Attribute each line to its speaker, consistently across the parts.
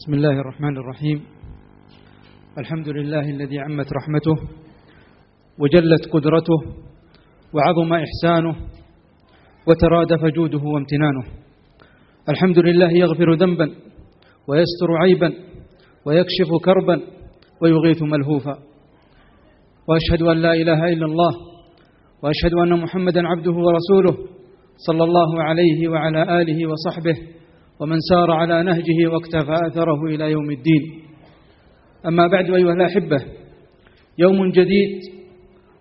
Speaker 1: بسم الله الرحمن الرحيم. الحمد لله الذي عمت رحمته وجلت قدرته وعظم إحسانه وترادف جوده وامتنانه. الحمد لله يغفر ذنبا ويستر عيبا ويكشف كربا ويغيث ملهوفا، وأشهد أن لا إله إلا الله، وأشهد أن محمدا عبده ورسوله صلى الله عليه وعلى آله وصحبه ومن سار على نهجه واقتفى أثره إلى يوم الدين. أما بعد، أيها الأحبة، يوم جديد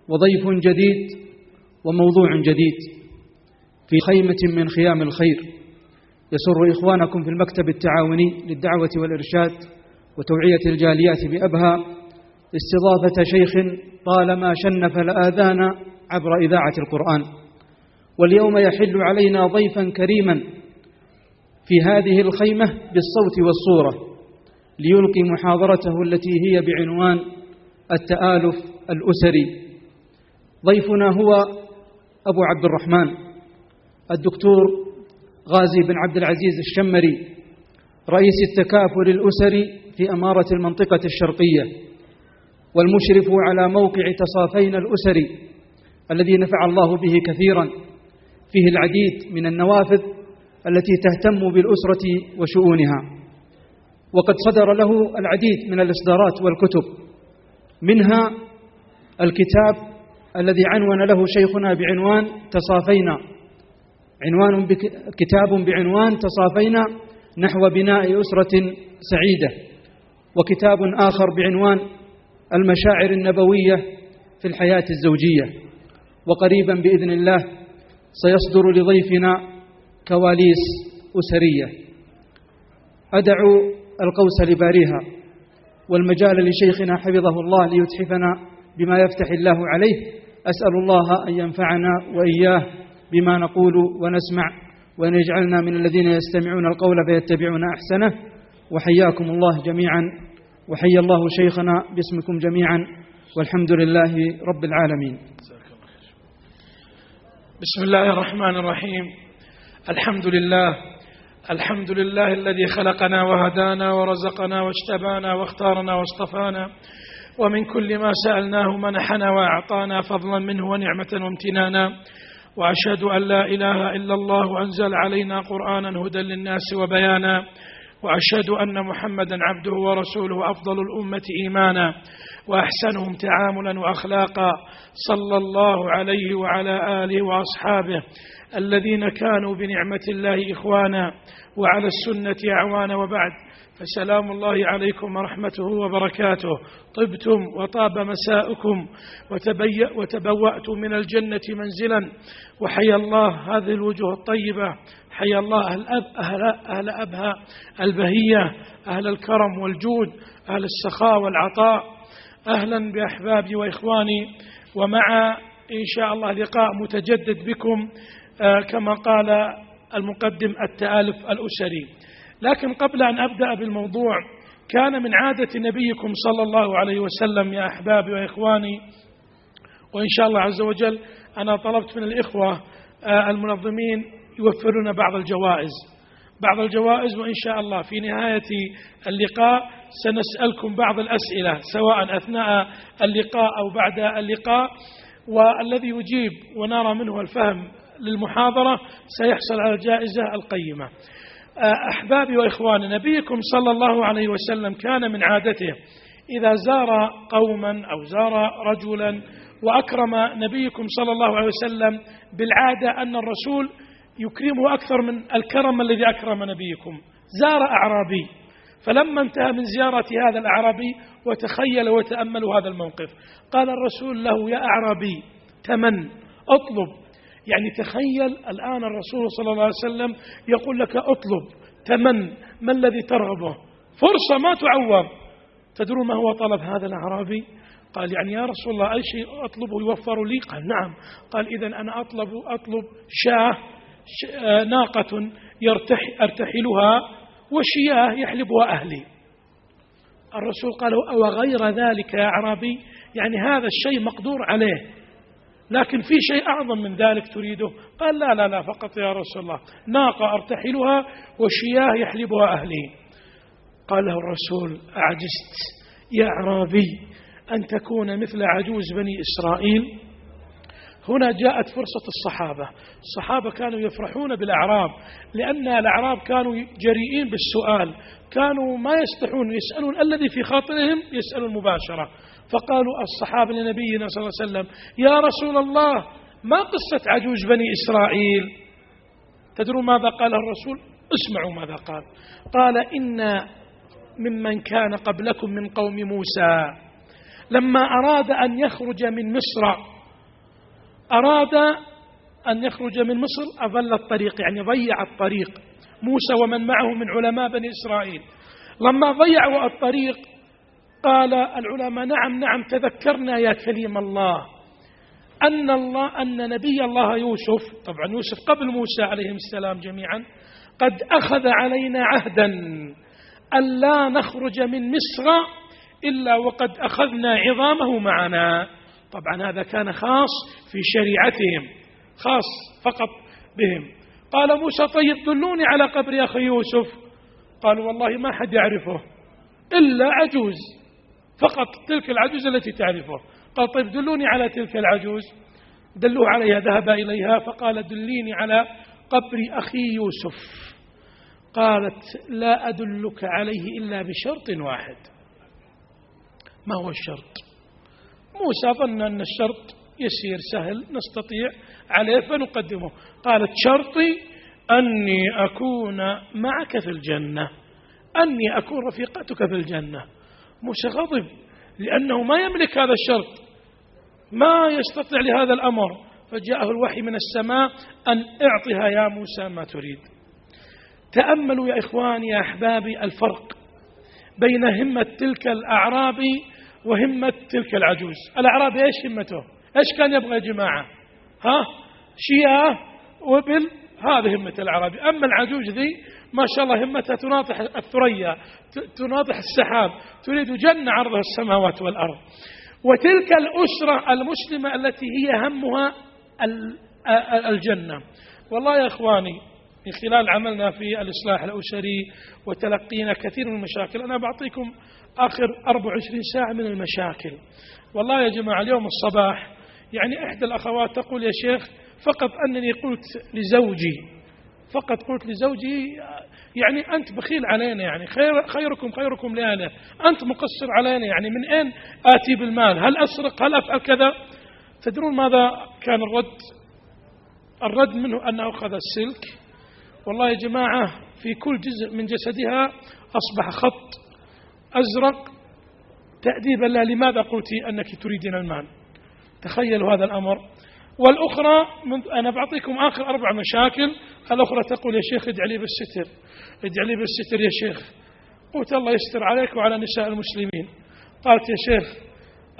Speaker 1: وضيف جديد وموضوع جديد في خيمة من خيام الخير. يسر إخوانكم في المكتب التعاوني للدعوة والإرشاد وتوعية الجاليات بأبها استضافة شيخ طالما شنف الآذان عبر إذاعة القرآن، واليوم يحل علينا ضيفا كريما في هذه الخيمة بالصوت والصورة ليلقي محاضرته التي هي بعنوان التآلف الأسري. ضيفنا هو أبو عبد الرحمن الدكتور غازي بن عبد العزيز الشمري، رئيس التكافل الأسري في أمارة المنطقة الشرقية، والمشرف على موقع تصافين الأسري الذي نفع الله به كثيرا، فيه العديد من النوافذ التي تهتم بالأسرة وشؤونها، وقد صدر له العديد من الإصدارات والكتب، منها الكتاب الذي عنون له شيخنا بعنوان تصافينا، كتاب بعنوان تصافينا نحو بناء أسرة سعيدة، وكتاب آخر بعنوان المشاعر النبوية في الحياة الزوجية. وقريبا بإذن الله سيصدر لضيفنا كواليس أسرية. أدعو القوس لباريها والمجال لشيخنا حفظه الله ليتحفنا بما يفتح الله عليه. أسأل الله أن ينفعنا وإياه بما نقول ونسمع، وأن يجعلنا من الذين يستمعون القول فيتبعون أحسنه. وحياكم الله جميعا، وحيا الله شيخنا باسمكم جميعا، والحمد لله رب العالمين.
Speaker 2: بسم الله الرحمن الرحيم. الحمد لله الذي خلقنا وهدانا ورزقنا واجتبانا واختارنا واصطفانا، ومن كل ما سألناه منحنا وأعطانا فضلا منه ونعمة وامتنانا. وأشهد أن لا إله إلا الله أنزل علينا قرآنا هدى للناس وبيانا، وأشهد أن محمدا عبده ورسوله أفضل الأمة إيمانا وأحسنهم تعاملا وأخلاقا، صلى الله عليه وعلى آله وأصحابه الذين كانوا بنعمة الله إخوانا وعلى السنة أعوانا. وبعد، فسلام الله عليكم ورحمته وبركاته. طبتم وطاب مساؤكم وتبوأتم من الجنة منزلا، وحيا الله هذه الوجوه الطيبة، حيا الله أهل أبها البهية، أهل الكرم والجود، أهل السخاء والعطاء. أهلا بأحبابي وإخواني، ومع إن شاء الله لقاء متجدد بكم كما قال المقدم التآلف الأسري. لكن قبل أن أبدأ بالموضوع، كان من عادة نبيكم صلى الله عليه وسلم يا أحبابي وإخواني، وإن شاء الله عز وجل أنا طلبت من الإخوة المنظمين يوفرون بعض الجوائز، وإن شاء الله في نهاية اللقاء سنسألكم بعض الأسئلة سواء أثناء اللقاء أو بعد اللقاء، والذي يجيب ونرى منه الفهم للمحاضرة سيحصل على الجائزة القيمة. أحبابي وإخواني، نبيكم صلى الله عليه وسلم كان من عادته إذا زار قوما أو زار رجلا وأكرم نبيكم صلى الله عليه وسلم، بالعادة أن الرسول يكرمه أكثر من الكرم الذي أكرم نبيكم. زار أعرابي، فلما انتهى من زيارة هذا الأعرابي وتخيل وتأملوا هذا الموقف، قال الرسول له: يا أعرابي تمن أطلب. يعني تخيل الآن الرسول صلى الله عليه وسلم يقول لك أطلب، تمن، ما الذي ترغبه؟ فرصة ما تعوض. تدرون ما هو طلب هذا الأعرابي؟ قال: يعني يا رسول الله أي شيء أطلبه يوفر لي؟ قال: نعم. قال: إذن أنا أطلب شاة، ناقة أرتحلها، وشياه يحلبها أهلي. الرسول قال: أو غير ذلك يا أعرابي؟ يعني هذا الشيء مقدور عليه، لكن في شيء أعظم من ذلك تريده؟ قال: لا فقط يا رسول الله، ناقة أرتحلها وشياه يحلبها أهلي. قال له الرسول: أعجزت يا أعرابي أن تكون مثل عجوز بني إسرائيل؟ هنا جاءت فرصة الصحابة كانوا يفرحون بالأعراب، لأن الأعراب كانوا جريئين بالسؤال، كانوا ما يستحون يسألون الذي في خاطرهم، يسألون مباشرة. فقالوا الصحابة لنبينا صلى الله عليه وسلم: يا رسول الله، ما قصة عجوز بني إسرائيل؟ تدرون ماذا قال الرسول؟ اسمعوا ماذا قال. قال: إن ممن كان قبلكم من قوم موسى لما أراد أن يخرج من مصر أضل الطريق، يعني ضيع الطريق. موسى ومن معه من علماء بني إسرائيل لما ضيعوا الطريق قال العلماء: نعم تذكرنا يا كليم الله أن نبي الله يوسف، طبعا يوسف قبل موسى عليهم السلام جميعا، قد أخذ علينا عهدا أن لا نخرج من مصر إلا وقد أخذنا عظامه معنا. طبعا هذا كان خاص في شريعتهم، خاص فقط بهم. قال موسى: طيب دلوني على قبر أخي يوسف. قالوا: والله ما حد يعرفه إلا عجوز، فقط تلك العجوز التي تعرفه. قال: طيب دلوني على تلك العجوز. دلوه عليها، ذهب إليها فقال: دليني على قبر أخي يوسف. قالت: لا أدلك عليه إلا بشرط واحد. ما هو الشرط؟ موسى ظن أن الشرط يسير سهل نستطيع عليه فنقدمه. قالت: شرطي أني أكون معك في الجنة، أني أكون رفيقتك في الجنة. موسى غضب لأنه ما يملك هذا الشرط، ما يستطيع لهذا الأمر. فجاءه الوحي من السماء أن اعطها يا موسى ما تريد. تأملوا يا إخواني يا أحبابي الفرق بين همة تلك الأعرابي وهمة تلك العجوز. الأعرابي إيش همته؟ إيش كان يبغى يا جماعة؟ شياه وبل، هذه همة الأعرابي. أما العجوز ذي ما شاء الله همتها تناطح الثريا، تناطح السحاب، تريد جنة عرضها السماوات والأرض. وتلك الأسرة المسلمة التي هي همها الجنة. والله يا إخواني، من خلال عملنا في الإصلاح الأسري وتلقينا كثير من المشاكل، أنا بعطيكم آخر 24 ساعة من المشاكل. والله يا جماعة اليوم الصباح يعني إحدى الأخوات تقول: يا شيخ، فقط أنني قلت لزوجي يعني أنت بخيل علينا، يعني خيركم لأنا، أنت مقصر علينا، يعني من أين آتي بالمال؟ هل أسرق؟ هل أفعل كذا؟ تدرون ماذا كان الرد منه؟ أنه أخذ السلك. والله يا جماعة في كل جزء من جسدها أصبح خط أزرق تأديبا لها: لماذا قلت أنك تريدين المال؟ تخيلوا هذا الأمر. والأخرى أنا بعطيكم آخر 4 مشاكل. الأخرى تقول: يا شيخ ادع لي بالستر يا شيخ. قلت: الله يستر عليك وعلى نساء المسلمين. قالت: يا شيخ،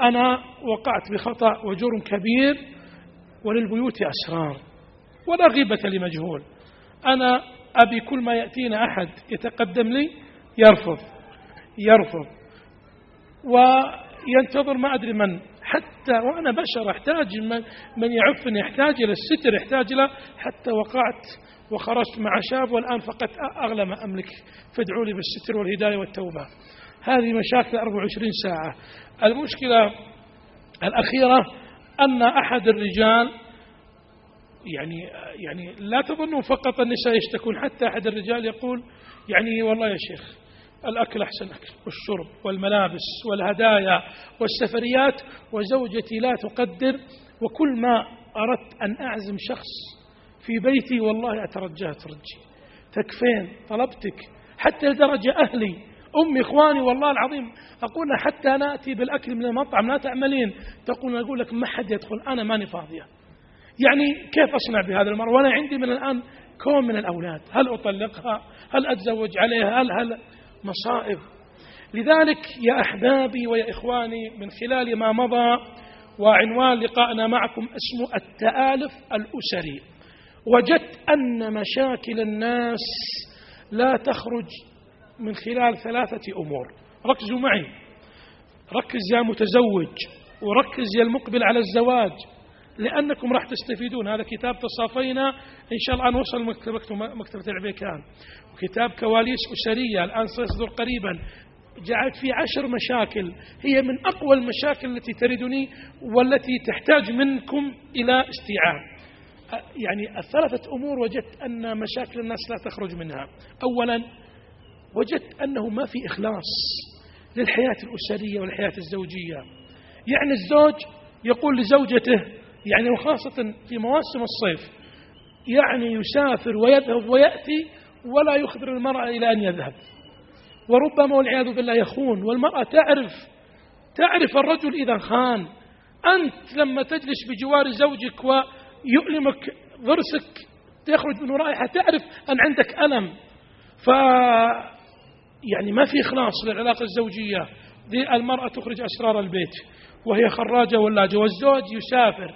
Speaker 2: أنا وقعت بخطأ وجرم كبير، وللبيوت أسرار ولا غيبة لمجهول. أنا أبي كل ما يأتينا أحد يتقدم لي يرفض وينتظر ما أدري من، حتى وأنا بشر أحتاج من يعفني، يحتاج إلى الستر، يحتاج إلى، حتى وقعت وخرجت مع شاب والآن فقط أغلى ما أملك، فادعوا لي بالستر والهداية والتوبة. هذه مشاكل 24 ساعة. المشكلة الأخيرة أن أحد الرجال، يعني لا تظنوا فقط النساء يشتكون، حتى أحد الرجال يقول: يعني والله يا شيخ الأكل أحسن أكل، والشرب والملابس والهدايا والسفريات، وزوجتي لا تقدر، وكل ما أردت أن أعزم شخص في بيتي والله أترجى تكفين طلبتك، حتى لدرجة أهلي أمي إخواني والله العظيم أقول حتى نأتي بالأكل من المطعم لا تعملين، أقول لك ما حد يدخل، أنا ماني فاضية. يعني كيف أصنع بهذا المرة وأنا عندي من الآن كون من الأولاد؟ هل أطلقها؟ هل أتزوج عليها؟ هل مصائب. لذلك يا أحبابي ويا إخواني، من خلال ما مضى وعنوان لقائنا معكم اسمه التآلف الأسري، وجدت أن مشاكل الناس لا تخرج من خلال 3 أمور. ركزوا معي، ركز يا متزوج، وركز يا المقبل على الزواج، لأنكم راح تستفيدون. هذا كتاب تصافينا إن شاء الله نوصل مكتبة العبيكان، وكتاب كواليس أسرية الآن سيصدر قريبا، جعلت فيه 10 مشاكل هي من أقوى المشاكل التي تردني والتي تحتاج منكم إلى استيعاب. يعني الثلاثة أمور وجدت أن مشاكل الناس لا تخرج منها. أولا وجدت أنه ما في إخلاص للحياة الأسرية والحياة الزوجية. يعني الزوج يقول لزوجته، يعني وخاصة في مواسم الصيف، يعني يسافر ويذهب ويأتي ولا يخبر المرأة إلى أن يذهب، وربما والعياذ بالله يخون. والمرأة تعرف الرجل إذا خان. أنت لما تجلس بجوار زوجك ويؤلمك ضرسك تخرج منه رائحة تعرف أن عندك ألم. يعني ما في إخلاص للعلاقة الزوجية. دي المرأة تخرج أسرار البيت وهي خراجة ولاجة، والزوج يسافر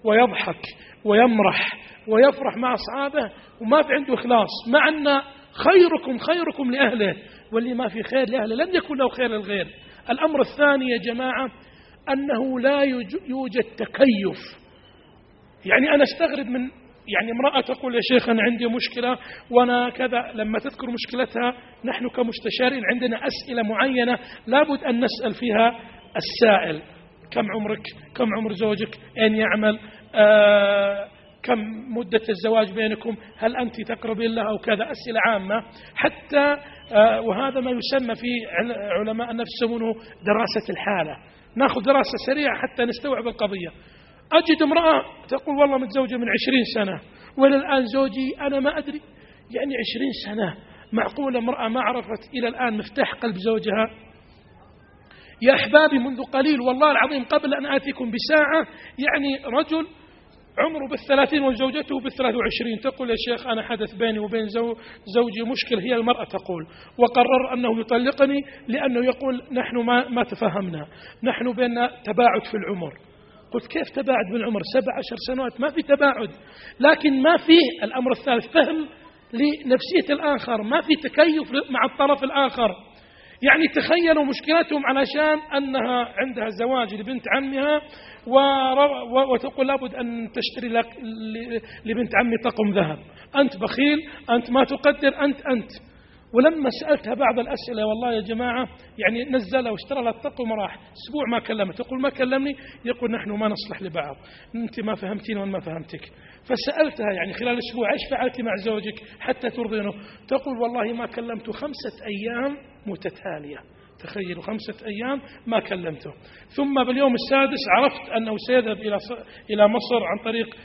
Speaker 2: ويضحك ويمرح ويفرح مع أصحابه وما في عنده إخلاص، مع أن خيركم لأهله، واللي ما في خير لأهله لن يكون له خير للغير. الأمر الثاني يا جماعة أنه لا يوجد تكيف. يعني أنا استغرب من يعني امرأة تقول يا شيخ أنا عندي مشكلة وأنا كذا، لما تذكر مشكلتها نحن كمستشارين عندنا أسئلة معينة لابد أن نسأل فيها السائل: كم عمرك؟ كم عمر زوجك؟ أين يعمل؟ كم مدة الزواج بينكم؟ هل أنت تقربين له أو كذا؟ أسئلة عامة حتى وهذا ما يسمى في علماء النفس يسمونه دراسة الحالة. نأخذ دراسة سريعة حتى نستوعب القضية. أجد امرأة تقول والله متزوجة من 20 سنة وإلى الآن زوجي أنا ما أدري. يعني 20 سنة معقولة امرأة ما عرفت إلى الآن مفتاح قلب زوجها؟ يا أحبابي منذ قليل والله العظيم قبل أن آتيكم بساعة يعني رجل عمره بال30 وزوجته بال23 تقول يا شيخ أنا حدث بيني وبين زوجي مشكلة، هي المرأة تقول، وقرر أنه يطلقني لأنه يقول نحن ما تفهمنا، نحن بيننا تباعد في العمر. قلت كيف تباعد بالعمر؟ 17 سنوات ما في تباعد، لكن ما فيه الأمر الثالث فهم لنفسية الآخر، ما في تكيف مع الطرف الآخر. يعني تخيلوا مشكلتهم علشان أنها عندها زواج لبنت عمها وتقول لابد أن تشتري لك لبنت عمي طقم ذهب، أنت بخيل، أنت ما تقدر، أنت. ولما سألتها بعض الأسئلة والله يا جماعة يعني نزلها واشترى لها الطقم وراح، أسبوع ما كلمت، تقول ما كلمني، يقول نحن ما نصلح لبعض، أنت ما فهمتين وأنا ما فهمتك. فسألتها يعني خلال أسبوع إيش فعلتي مع زوجك حتى ترضينه؟ تقول والله ما كلمته 5 أيام متتالية. تخيلوا 5 أيام ما كلمته، ثم باليوم السادس عرفت أنه سيذهب إلى مصر عن طريق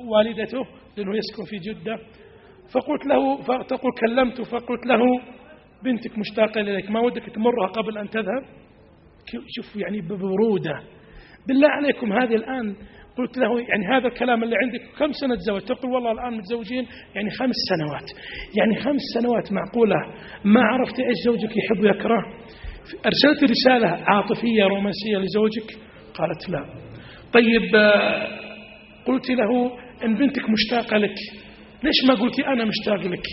Speaker 2: والدته لأنه يسكن في جدة. فقلت له فتقول كلمته فقلت له بنتك مشتاقة إليك، ما ودك تمرها قبل أن تذهب؟ شوف يعني ببرودة. بالله عليكم هذه الآن قلت له يعني هذا الكلام اللي عندك كم سنة تزوج؟ تقول والله الآن متزوجين يعني 5 سنوات. يعني 5 سنوات معقولة ما عرفت إيش زوجك يحب ويكره؟ أرسلت رسالة عاطفية رومانسية لزوجك؟ قالت لا. طيب قلت له إن بنتك مشتاقة لك ليش ما قلتي أنا مشتاق لك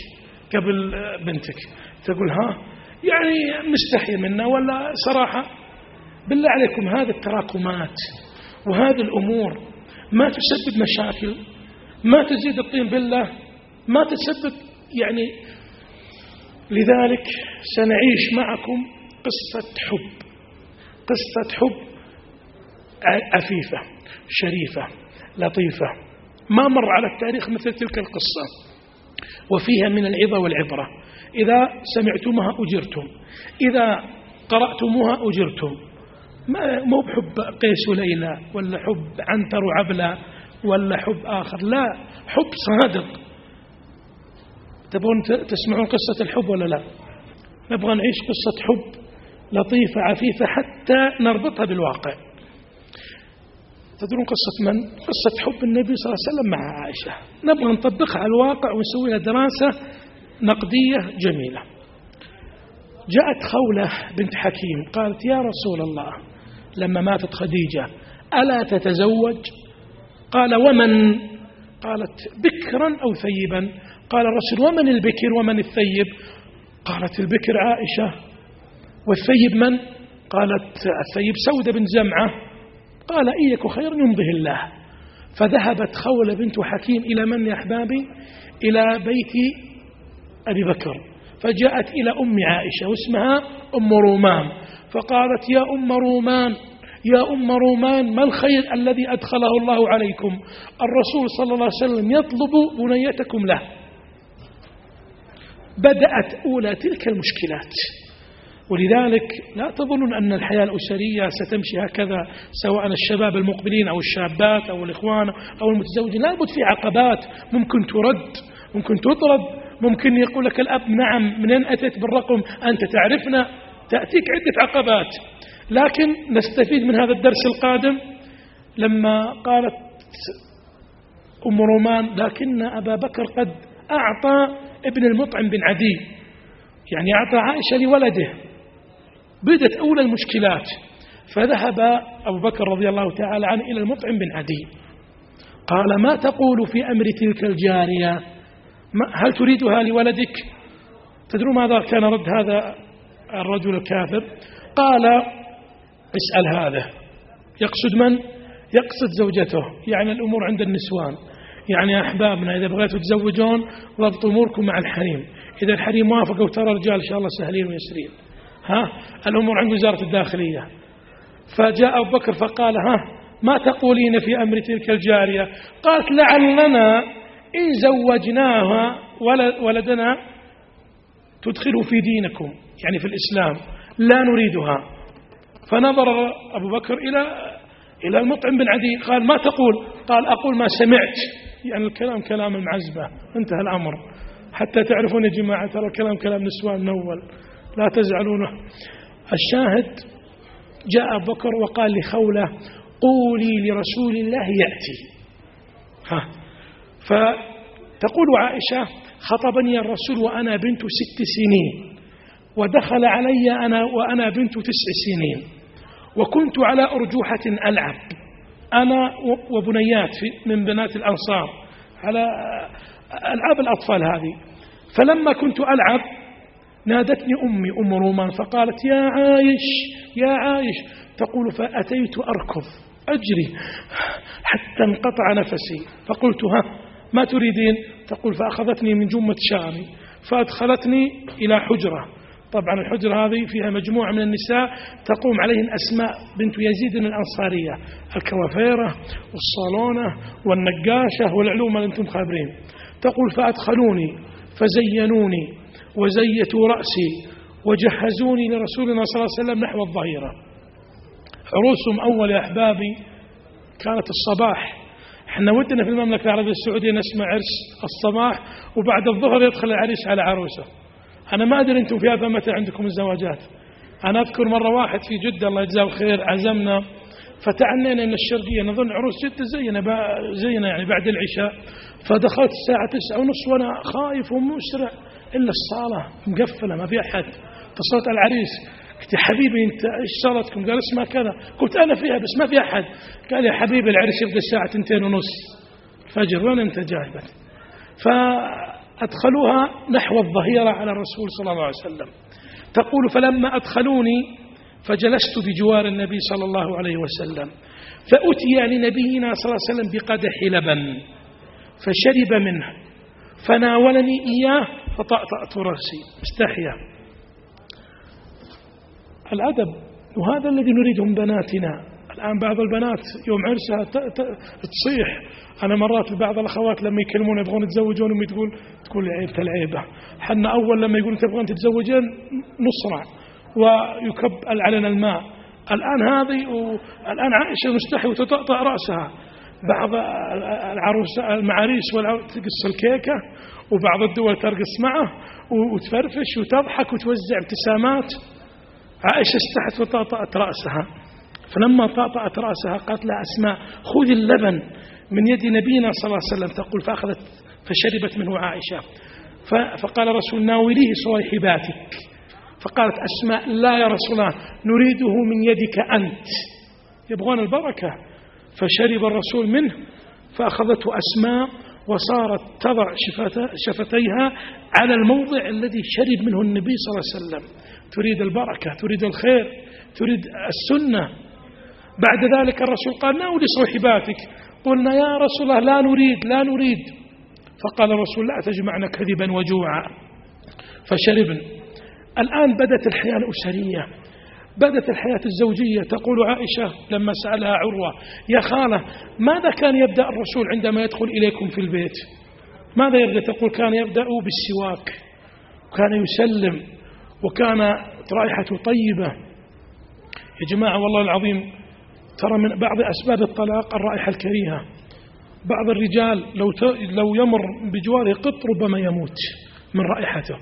Speaker 2: قبل بنتك؟ تقول ها يعني مستحي منا ولا صراحة؟ بالله عليكم هذه التراكمات وهذه الأمور ما تسبب مشاكل، ما تزيد الطين بالله، ما تسبب يعني. لذلك سنعيش معكم قصة حب عفيفة شريفة لطيفة ما مر على التاريخ مثل تلك القصة، وفيها من العظة والعبرة. إذا سمعتموها أجرتم، إذا قرأتموها أجرتم. مو بحب قيس وليلى ولا حب عنتر وعبلة ولا حب آخر، لا، حب صادق. تبون تسمعون قصة الحب ولا لا؟ نبغى نعيش قصة حب لطيفة عفيفة حتى نربطها بالواقع. تدرون قصة من؟ قصة حب النبي صلى الله عليه وسلم مع عائشة. نبغى نطبقها على الواقع ونسوي لها دراسة نقدية جميلة. جاءت خولة بنت حكيم قالت يا رسول الله لما ماتت خديجة ألا تتزوج؟ قال ومن؟ قالت بكرا أو ثيبا. قال الرسول ومن البكر ومن الثيب؟ قالت البكر عائشة. والثيب من؟ قالت الثيب سودة بن زمعة. قال إيك خير يمضيه الله. فذهبت خولة بنت حكيم إلى من يا أحبابي؟ إلى بيت أبي بكر، فجاءت إلى أم عائشة واسمها أم رومان، فقالت يا أم رومان يا أم رومان ما الخير الذي أدخله الله عليكم؟ الرسول صلى الله عليه وسلم يطلب بنيتكم له. بدأت أولى تلك المشكلات. ولذلك لا تظنون أن الحياة الأسرية ستمشي هكذا، سواء الشباب المقبلين أو الشابات أو الإخوان أو المتزوجين، لا بد في عقبات، ممكن ترد، ممكن تطرد، ممكن يقول لك الأب نعم منين أتيت بالرقم أنت تعرفنا، تأتيك عدة عقبات. لكن نستفيد من هذا الدرس القادم لما قالت أم رومان لكن أبا بكر قد أعطى ابن المطعم بن عدي، يعني أعطى عائشة لولده. بدت أولى المشكلات، فذهب أبو بكر رضي الله تعالى عنه إلى المطعم بن عدي، قال ما تقول في أمر تلك الجارية؟ هل تريدها لولدك؟ تدرون ماذا كان رد هذا الرجل الكافر؟ قال اسأل هذا. يقصد من؟ يقصد زوجته. يعني الأمور عند النسوان، يعني يا أحبابنا إذا بغيتوا تزوجون ضبطوا أموركم مع الحريم، إذا الحريم وافق وترى الرجال إن شاء الله سهلين ويسرين، الأمور عند وزارة الداخلية. فجاء أبو بكر فقال ما تقولين في أمر تلك الجارية؟ قالت لعلنا إن زوجناها ولدنا تدخل في دينكم، يعني في الإسلام، لا نريدها. فنظر أبو بكر إلى المطعم بن عدي قال ما تقول؟ قال أقول ما سمعت، يعني الكلام كلام المعزبة، انتهى الأمر. حتى تعرفون يا جماعة ترى الكلام كلام نسوان نول، لا تزعلونه. الشاهد جاء أبو بكر وقال لخولة قولي لرسول الله يأتي. فتقول عائشة خطبني الرسول وأنا بنت 6 سنين، ودخل علي أنا وأنا بنت 9 سنين، وكنت على أرجوحة ألعب أنا وبنيات من بنات الأنصار على ألعاب الأطفال هذه. فلما كنت ألعب نادتني أمي أم رومان فقالت يا عايش يا عايش، تقول فأتيت أركض أجري حتى انقطع نفسي، فقلت ما تريدين؟ تقول فأخذتني من جمة شعري فأدخلتني إلى حجرة. طبعا الحجرة هذه فيها مجموعة من النساء تقوم عليهن أسماء بنت يزيد الأنصارية، الكوافيرة والصالونة والنقاشة والعلوم اللي أنتم خابرين. تقول فأدخلوني فزينوني وزيتوا رأسي وجهزوني لرسولنا صلى الله عليه وسلم نحو الظهيرة. عروسهم أول يا أحبابي كانت الصباح. احنا ودنا في المملكة العربية السعودية نسمع عرس الصباح وبعد الظهر يدخل العريس على عروسه. أنا ما أدري أنتم في هذا متى عندكم الزواجات. أنا أذكر مرة واحد في جدة الله يجزاه خير عزمنا فتعنينا إن الشرقية نظن عروس جدة زينا يعني بعد العشاء، فدخلت الساعة 9:30 وأنا خايف ومسرع إلا الصالة مقفلة ما في أحد. اتصلت على العريس قلت يا حبيبي أنت إيش صارتكم؟ قال اسمع كذا. قلت أنا فيها بس ما في أحد. قال يا حبيبي العريس يبدأ الساعة 2:30 الفجر وين أنت جايبت؟ فأدخلوها نحو الظهيرة على الرسول صلى الله عليه وسلم. تقول فلما أدخلوني فجلست بجوار النبي صلى الله عليه وسلم، فأتي لنبينا صلى الله عليه وسلم بقدح لبن فشرب منه فناولني إياه فطأطأت رأسي مستحيا. الأدب، وهذا الذي نريده من بناتنا. الآن بعض البنات يوم عرسها تصيح. أنا مرات بعض الأخوات لما يكلمون يبغون يتزوجون أمي تقول عيبة العيبة. حنا أول لما يقولون تبغون تتزوجين نصرع ويكب علينا الماء. الآن الآن عائشة مستحي وتطأطأ رأسها. بعض المعاريس تقص الكيكة وبعض الدول ترقص معه وتفرفش وتضحك وتوزع ابتسامات. عائشة استحت وطأطأت رأسها. فلما طأطأت رأسها قالت لها أسماء خذ اللبن من يد نبينا صلى الله عليه وسلم. تقول فأخذت فشربت منه عائشة. فقال رسول ناوليه صويحباتك. فقالت أسماء لا يا رسول الله نريده من يدك أنت، يبغون البركة. فشرب الرسول منه فأخذته أسماء وصارت تضع شفتيها على الموضع الذي شرب منه النبي صلى الله عليه وسلم. تريد البركة، تريد الخير، تريد السنة. بعد ذلك الرسول قال ناولي صويحباتك. قلنا يا رسول الله لا نريد. فقال الرسول لا تجمعنا كذبا وجوعا، فشربن. الآن بدت الحياة الأسرية، بدت الحياة الزوجية. تقول عائشة لما سألها عروة يا خالة ماذا كان يبدأ الرسول عندما يدخل إليكم في البيت؟ ماذا يبدأ؟ تقول كان يبدأ بالسواك، وكان يسلم، وكان رائحته طيبة. يا جماعة والله العظيم ترى من بعض أسباب الطلاق الرائحة الكريهة. بعض الرجال لو يمر بجواره قط ربما يموت من رائحته.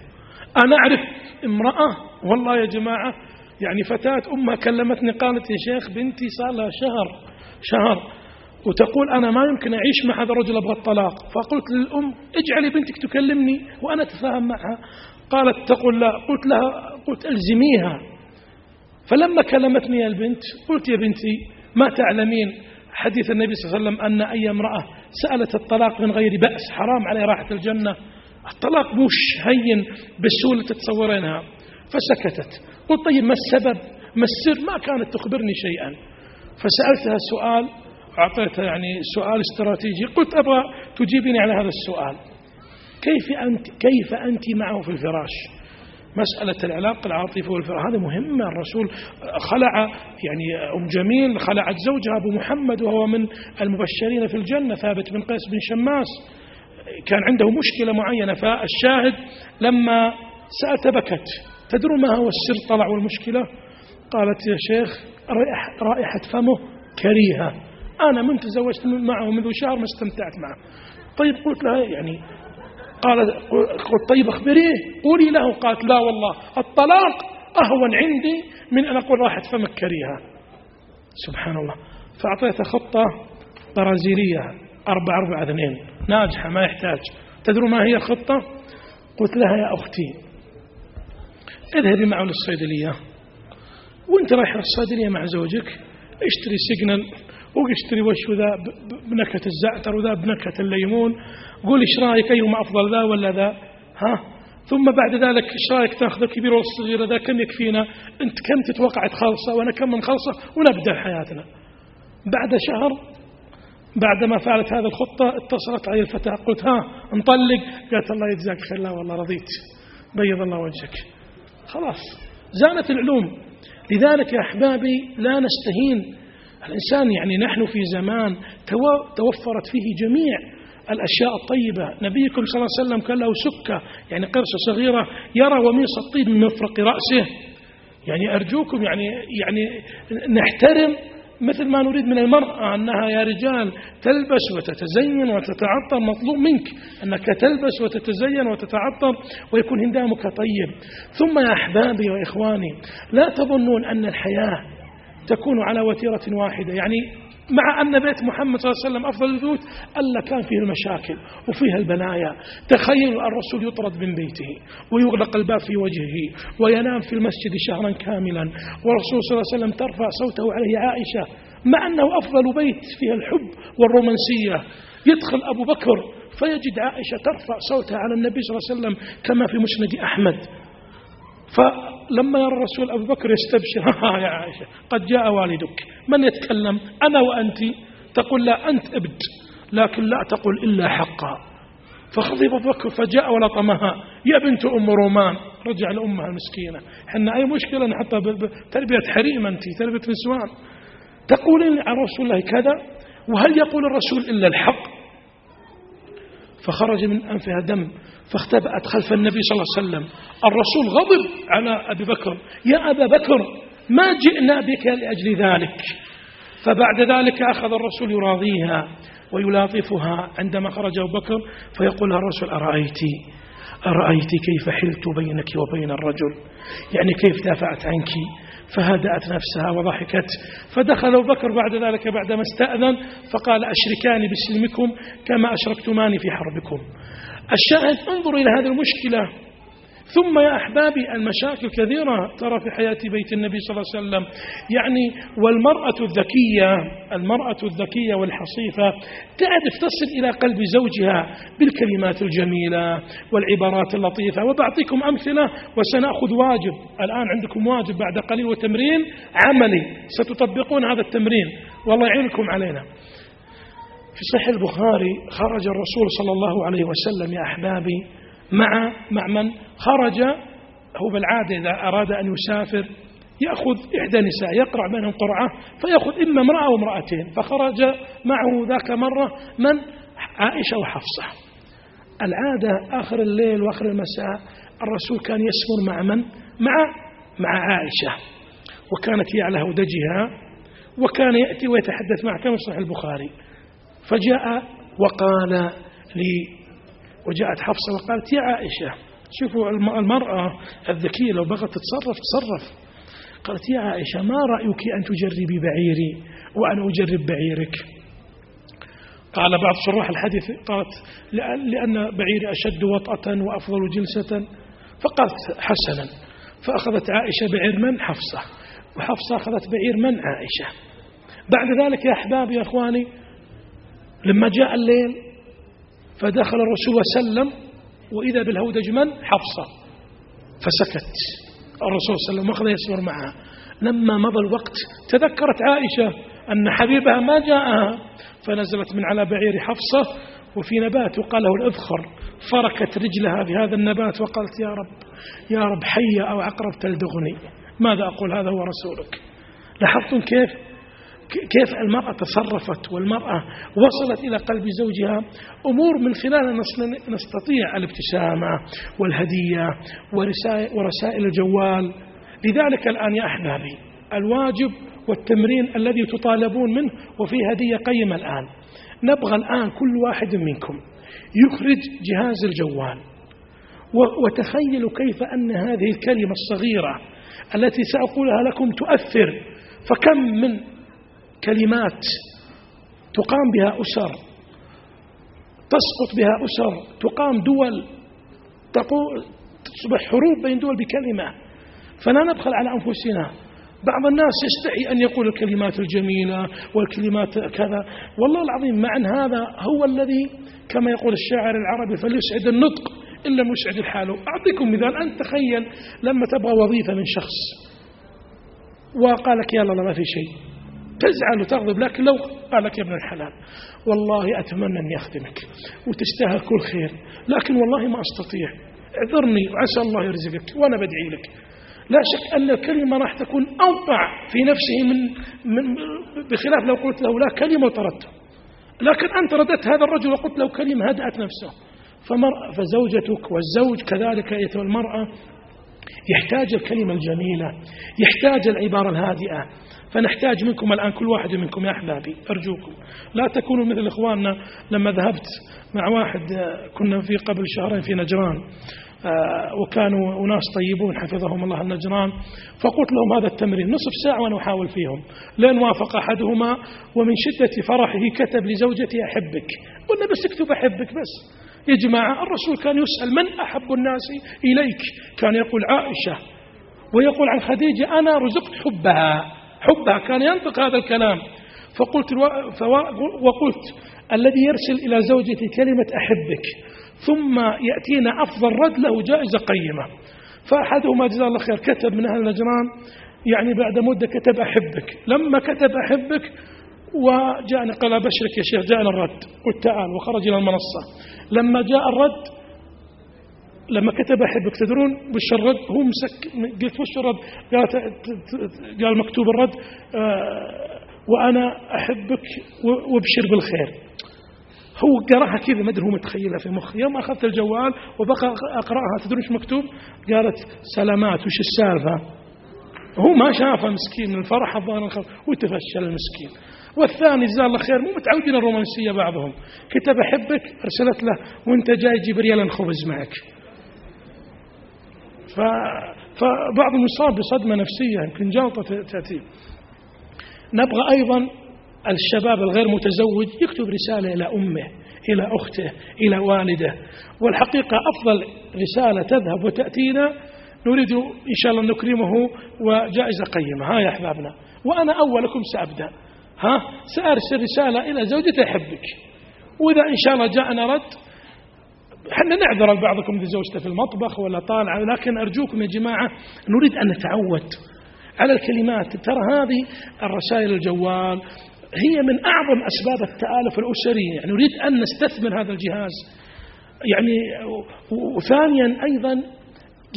Speaker 2: أنا أعرف امرأة والله يا جماعة يعني فتاة أمها كلمتني قالت يا شيخ بنتي صار لها شهر وتقول أنا ما يمكن أعيش مع هذا الرجل أبغى الطلاق. فقلت للأم اجعلي بنتك تكلمني وأنا أتفاهم معها. قالت تقول لا. قلت ألزميها. فلما كلمتني البنت قلت يا بنتي ما تعلمين حديث النبي صلى الله عليه وسلم أن أي امرأة سألت الطلاق من غير بأس حرام عليه راحة الجنة؟ الطلاق مش هين بالسهولة تتصورينها. فسكتت. قلت طيب ما السبب ما السر؟ ما كانت تخبرني شيئا. فسألتها سؤال، أعطيتها يعني سؤال استراتيجي. قلت أبغى تجيبني على هذا السؤال، كيف أنت معه في الفراش؟ مسألة العلاقة العاطفة والفراش هذا مهمة. الرسول خلع يعني أم جميل خلعت زوجها أبو محمد وهو من المبشرين في الجنة ثابت بن قيس بن شماس، كان عنده مشكلة معينة. فالشاهد لما سألت بكت. تدروا ما هو السر طلع والمشكلة؟ قالت يا شيخ رائحة فمه كريهة، أنا من تزوجت معه منذ شهر ما استمتعت معه. طيب قلت لها يعني قالت طيب اخبريه قولي له. قالت لا والله الطلاق أهون عندي من أن أقول رائحة فمك كريهة. سبحان الله. فأعطيتها خطة برازيلية 4-4-2 ناجحة ما يحتاج. تدروا ما هي الخطة؟ قلت لها يا أختي اذهبي معه للصيدلية، وانت رايح للصيدلية مع زوجك اشتري سيجنال واشتري وش ذا بنكهة الزعتر وذا بنكهة الليمون، قول ايش رايك ايهما افضل ذا ولا ذا؟ ثم بعد ذلك ايش رايك تاخذ الكبير والصغير ذا كم يكفينا؟ انت كم تتوقع تخلصه وانا كم نخلصه ونبدا حياتنا. بعد شهر بعدما فعلت هذه الخطة اتصلت علي الفتاة قلت نطلق؟ قالت الله يجزاك خير. لا والله رضيت بيض الله وجهك. خلاص زانت العلوم. لذلك يا أحبابي لا نستهين. الإنسان يعني نحن في زمان توفرت فيه جميع الأشياء الطيبة. نبيكم صلى الله عليه وسلم كان له سكة يعني قرصة صغيرة يرى وميص الطين من مفرق رأسه. يعني أرجوكم يعني نحترم مثل ما نريد من المرأة أنها يا رجال تلبس وتتزين وتتعطر. مطلوب منك أنك تلبس وتتزين وتتعطر ويكون هندامك طيب. ثم يا أحبابي وإخواني لا تظنون أن الحياة تكون على وتيرة واحدة. يعني مع أن بيت محمد صلى الله عليه وسلم أفضل البيوت ألا كان فيه المشاكل وفيها البلايا. تخيل الرسول يطرد من بيته ويغلق الباب في وجهه وينام في المسجد شهرا كاملا، والرسول صلى الله عليه وسلم ترفع صوته عليه عائشة مع أنه أفضل بيت فيها الحب والرومانسية. يدخل أبو بكر فيجد عائشة ترفع صوتها على النبي صلى الله عليه وسلم كما في مسند أحمد. فلما يرى الرسول أبو بكر يستبشر يا عائشة قد جاء والدك. من يتكلم؟ أنا وأنت. تقول لا أنت ابد لكن لا تقول إلا حقا. فغضب أبو بكر فجاء ولطمها يا بنت أم رومان. رجع لأمها المسكينة. حنا أي مشكلة نحطها بتربية حريم أنت تربية نسوان. تقولين عن رسول الله كذا وهل يقول الرسول إلا الحق؟ فخرج من أنفها دم فاختبأت خلف النبي صلى الله عليه وسلم. الرسول غضب على أبي بكر يا أبا بكر ما جئنا بك لأجل ذلك. فبعد ذلك أخذ الرسول يراضيها ويلاطفها. عندما خرج أبو بكر فيقول الرسول أرأيت كيف حلت بينك وبين الرجل؟ يعني كيف دافعت عنك؟ فهدأت نفسها وضحكت. فدخل أبو بكر بعد ذلك بعدما استأذن فقال أشركاني بسلمكم كما أشركتماني في حربكم. الشاهد انظر إلى هذه المشكلة. ثم يا أحبابي المشاكل كثيرة ترى في حياة بيت النبي صلى الله عليه وسلم. يعني المرأة الذكية والحصيفة تعرف تصل إلى قلب زوجها بالكلمات الجميلة والعبارات اللطيفة. وبعطيكم أمثلة وسنأخذ واجب. الآن عندكم واجب بعد قليل وتمرين عملي ستطبقون هذا التمرين والله يعينكم علينا. في صحيح البخاري خرج الرسول صلى الله عليه وسلم يا أحبابي مع من خرج. هو بالعادة إذا أراد أن يسافر يأخذ إحدى نساء يقرع بينهم قرعة فيأخذ إما امرأة وامرأتين، فخرج معه ذاك مرة من عائشة وحفصة. العادة آخر الليل وآخر المساء الرسول كان يسمر مع من؟ مع عائشة، وكانت هي على هودجها، وكان يأتي ويتحدث معها كما في صحيح البخاري. فجاء وقال لي، وجاءت حفصة وقالت يا عائشة، شوفوا المرأة الذكية لو بغت تصرف. قالت يا عائشة ما رأيك أن تجربي بعيري وأنا أجرب بعيرك؟ قال بعض شراح الحديث قالت لأن بعيري أشد وطأة وأفضل جلسة، فقالت حسنا. فأخذت عائشة بعير من؟ حفصة، وحفصة أخذت بعير من؟ عائشة. بعد ذلك يا أحبابي يا أخواني لما جاء الليل فدخل الرسول وسلم وإذا بالهودج من؟ حفصة، فسكت الرسول صلى الله عليه وسلم وأخذ يسمر معها. لما مضى الوقت تذكرت عائشة أن حبيبها ما جاءها، فنزلت من على بعير حفصة وفي نبات يقال له الإذخر، فركت رجلها بهذا النبات وقالت يا رب حية أو عقرب تلدغني، ماذا أقول هذا هو رسولك. لاحظتم كيف المرأة تصرفت، والمرأة وصلت إلى قلب زوجها أمور من خلالها نستطيع الابتسامة والهدية ورسائل الجوال. لذلك الآن يا أحبابي الواجب والتمرين الذي تطالبون منه، وفي هدية قيمة الآن. نبغى الآن كل واحد منكم يخرج جهاز الجوال، وتخيلوا كيف أن هذه الكلمة الصغيرة التي سأقولها لكم تؤثر. فكم من كلمات تقام بها أسر، تسقط بها أسر، تقام دول، تصبح حروب بين دول بكلمة. فلا نبخل على أنفسنا. بعض الناس يستحي أن يقول الكلمات الجميلة والكلمات كذا، والله العظيم معنى هذا هو الذي كما يقول الشاعر العربي فليسعد النطق إلا مسعد الحال. أعطيكم مثال، أنت تخيل لما تبغى وظيفة من شخص وقالك يا الله ما في شيء، تزعل وتغضب، لكن لو قالك يا ابن الحلال والله أتمنى أن يخدمك وتستاهل كل خير، لكن والله ما أستطيع، اعذرني وعسى الله يرزقك وأنا بدعي لك، لا شك أن الكلمة راح تكون أوقع في نفسه من بخلاف لو قلت له لا كلمة وطردته. لكن أنت ردت هذا الرجل وقلت له كلمة هدأت نفسه. فزوجتك والزوج كذلك أيتها المرأة يحتاج الكلمة الجميلة، يحتاج العبارة الهادئة. فنحتاج منكم الآن كل واحد منكم يا أحبابي أرجوكم لا تكونوا مثل إخواننا. لما ذهبت مع واحد كنا في قبل شهرين في نجران، وكانوا أناس طيبون حفظهم الله النجران، فقلت لهم هذا التمرين نصف ساعة وأنا أحاول فيهم، لين وافق أحدهما ومن شدة فرحه كتب لزوجتي أحبك، قلنا بس اكتب أحبك بس. يا جماعة الرسول كان يسأل من أحب الناس إليك، كان يقول عائشة، ويقول عن خديجة أنا رزقت حبها، كان ينطق هذا الكلام. وقلت الذي يرسل إلى زوجتي كلمة أحبك ثم يأتينا أفضل رد له جائزة قيمة. فأحدهما جزاه الله خير كتب من أهل نجران، يعني بعد مدة كتب أحبك. لما كتب أحبك وجاءنا قال أبشرك يا شيخ جاءنا الرد، قلت تعال، وخرج إلى المنصة. لما جاء الرد لما كتب أحبك تدرون وش الرد؟ هو قلت وش الرد؟ قال مكتوب الرد وأنا أحبك وابشر بالخير. هو قراها كذا ما أدري هو متخيلها في مخي. يوم أخذت الجوال وبقى أقرأها تدرون وش مكتوب؟ قالت سلامات وش السالفة؟ هو ما شافها مسكين من الفرح الظاهر الخوف وتفشل المسكين. والثاني جزاه الله خير مو متعودين الرومانسية بعضهم، كتب أحبك أرسلت له وانت جاي جيب ريالا خبز معك. فبعض المصاب بصدمة نفسية يمكن جلطة تأتي. نبغى أيضا الشباب الغير متزوج يكتب رسالة إلى أمه، إلى أخته، إلى والده. والحقيقة أفضل رسالة تذهب وتأتينا نريد إن شاء الله نكرمه وجائزة قيمة. ها يا أحبابنا، وأنا أولكم سأبدأ. سأرسل رسالة إلى زوجتي أحبك، وإذا إن شاء الله جاءنا رد حنا نعذر لبعضكم إذا زوجته في المطبخ ولا طالعة، لكن أرجوكم يا جماعة نريد أن نتعود على الكلمات. ترى هذه الرسائل الجوال هي من أعظم أسباب التآلف الأسري. يعني نريد أن نستثمر هذا الجهاز يعني. وثانيا أيضا